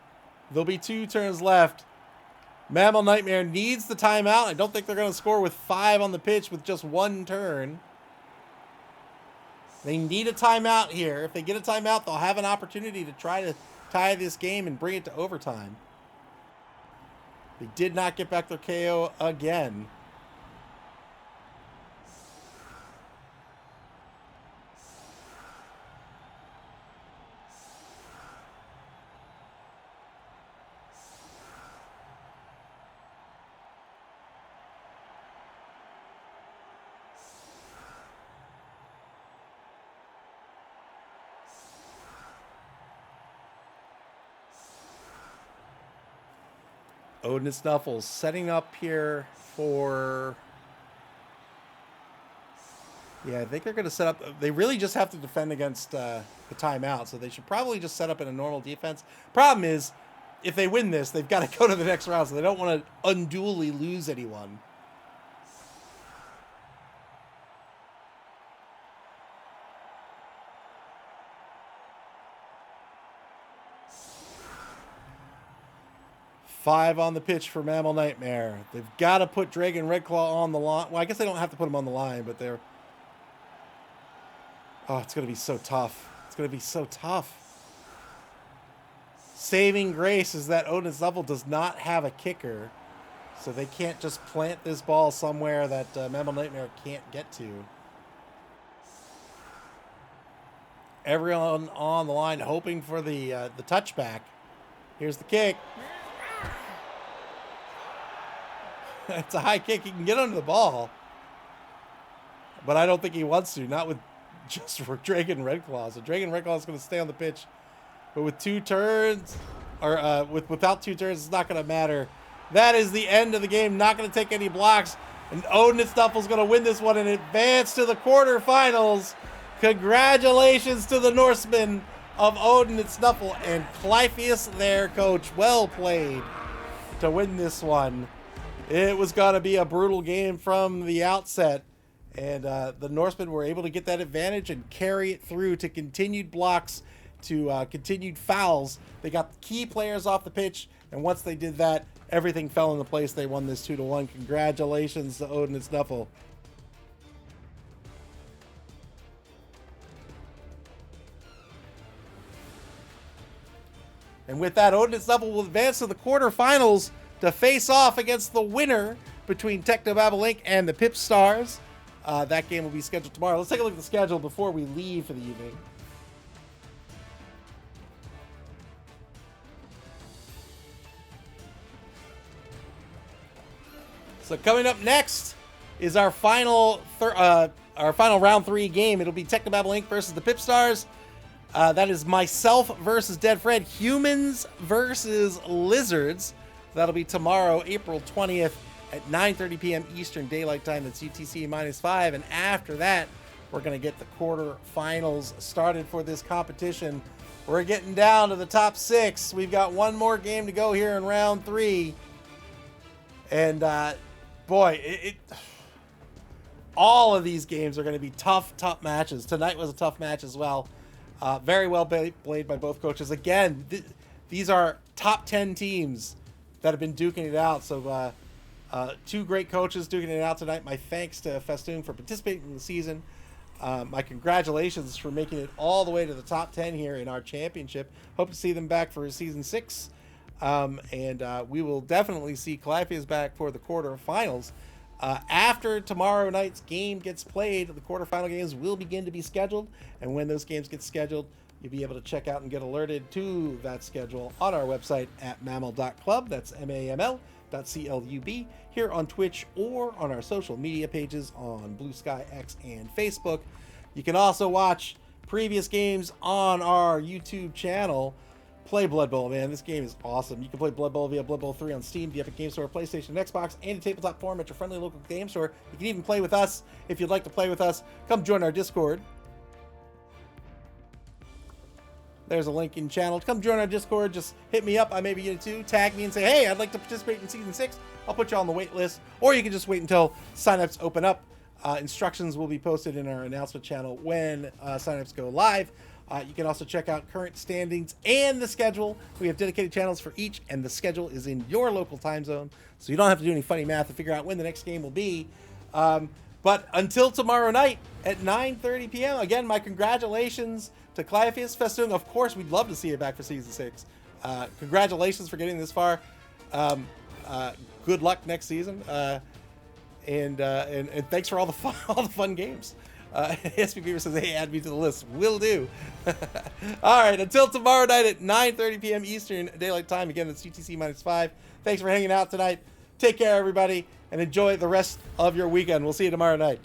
Speaker 1: there'll be 2 turns left. MAML Nightmare needs the timeout. I don't think they're going to score with 5 on the pitch with just 1 turn. They need a timeout here. If they get a timeout, they'll have an opportunity to try to tie this game and bring it to overtime. They did not get back their KO again. Odin and Snuffles setting up here for... Yeah, I think they're going to set up... They really just have to defend against the timeout, so they should probably just set up in a normal defense. Problem is, if they win this, they've got to go to the next round, so they don't want to unduly lose anyone. Five on the pitch for MAML Nightmare. They've got to put Dragon Redclaw on the line. Well, I guess they don't have to put him on the line, but they're... Oh, it's going to be so tough. It's going to be so tough. Saving grace is that Odin's Nuffle does not have a kicker, so they can't just plant this ball somewhere that MAML Nightmare can't get to. Everyone on the line hoping for the touchback. Here's the kick. It's a high kick. He can get under the ball. But I don't think he wants to. Not with just for Dragon Redclaw. So Dragon Redclaw is going to stay on the pitch. But with 2 turns, or without 2 turns, it's not going to matter. That is the end of the game. Not going to take any blocks. And Odin and Snuffle's going to win this one and advance to the quarterfinals. Congratulations to the Norsemen. of Odin and Snuffle, and Clypheus, their coach. Well played to win this one. It was going to be a brutal game from the outset, and the Norsemen were able to get that advantage and carry it through to continued blocks, to continued fouls. They got key players off the pitch, and once they did that, everything fell into place. They won this 2-1. Congratulations to Odin and Snuffle. And with that, Odin and Snuffle will advance to the quarterfinals to face off against the winner between Technobabble Inc. and the Pip Stars. That game will be scheduled tomorrow. Let's take a look at the schedule before we leave for the evening. So coming up next is our final round 3 game. It'll be Technobabble Inc. versus the Pip Stars. That is myself versus Dead Fred. Humans versus Lizards. That'll be tomorrow, April 20th at 9:30 p.m. Eastern Daylight Time. That's UTC -5. And after that, we're going to get the quarterfinals started for this competition. We're getting down to the top 6. We've got one more game to go here in round 3. And boy, all of these games are going to be tough matches. Tonight was a tough match as well. Very well played by both coaches. Again, these are top 10 teams that have been duking it out. So 2 great coaches duking it out tonight. My thanks to Festoon for participating in the season. My congratulations for making it all the way to the top 10 here in our championship. Hope to see them back for season 6. And we will definitely see Clypheus back for the quarterfinals. After tomorrow night's game gets played, the quarterfinal games will begin to be scheduled. And when those games get scheduled, you'll be able to check out and get alerted to that schedule on our website at maml.club. That's MAML.CLUB. Here on Twitch or on our social media pages on Blue Sky, X, and Facebook. You can also watch previous games on our YouTube channel. Play Blood Bowl, man. This game is awesome. You can play Blood Bowl via Blood Bowl 3 on Steam, the Epic Game Store, PlayStation, Xbox, and a tabletop forum at your friendly local game store. You can even play with us. If you'd like to play with us, come join our Discord. There's a link in channel. Come join our Discord. Just hit me up. I may be in it too. Tag me and say, hey, I'd like to participate in Season 6. I'll put you on the wait list. Or you can just wait until signups open up. Instructions will be posted in our announcement channel when signups go live. You can also check out current standings and the schedule. We have dedicated channels for each, and the schedule is in your local time zone, so you don't have to do any funny math to figure out when the next game will be. But until tomorrow night at 9:30 p.m., again, my congratulations to Clypheus. Festoon, of course, we'd love to see you back for Season 6. Congratulations for getting this far. Good luck next season. And thanks for all the fun games. SB Beaver says, hey, add me to the list. Will do. All right, until tomorrow night at 9:30 p.m. Eastern Daylight Time. Again, it's UTC -5. Thanks for hanging out tonight. Take care, everybody, and enjoy the rest of your weekend. We'll see you tomorrow night.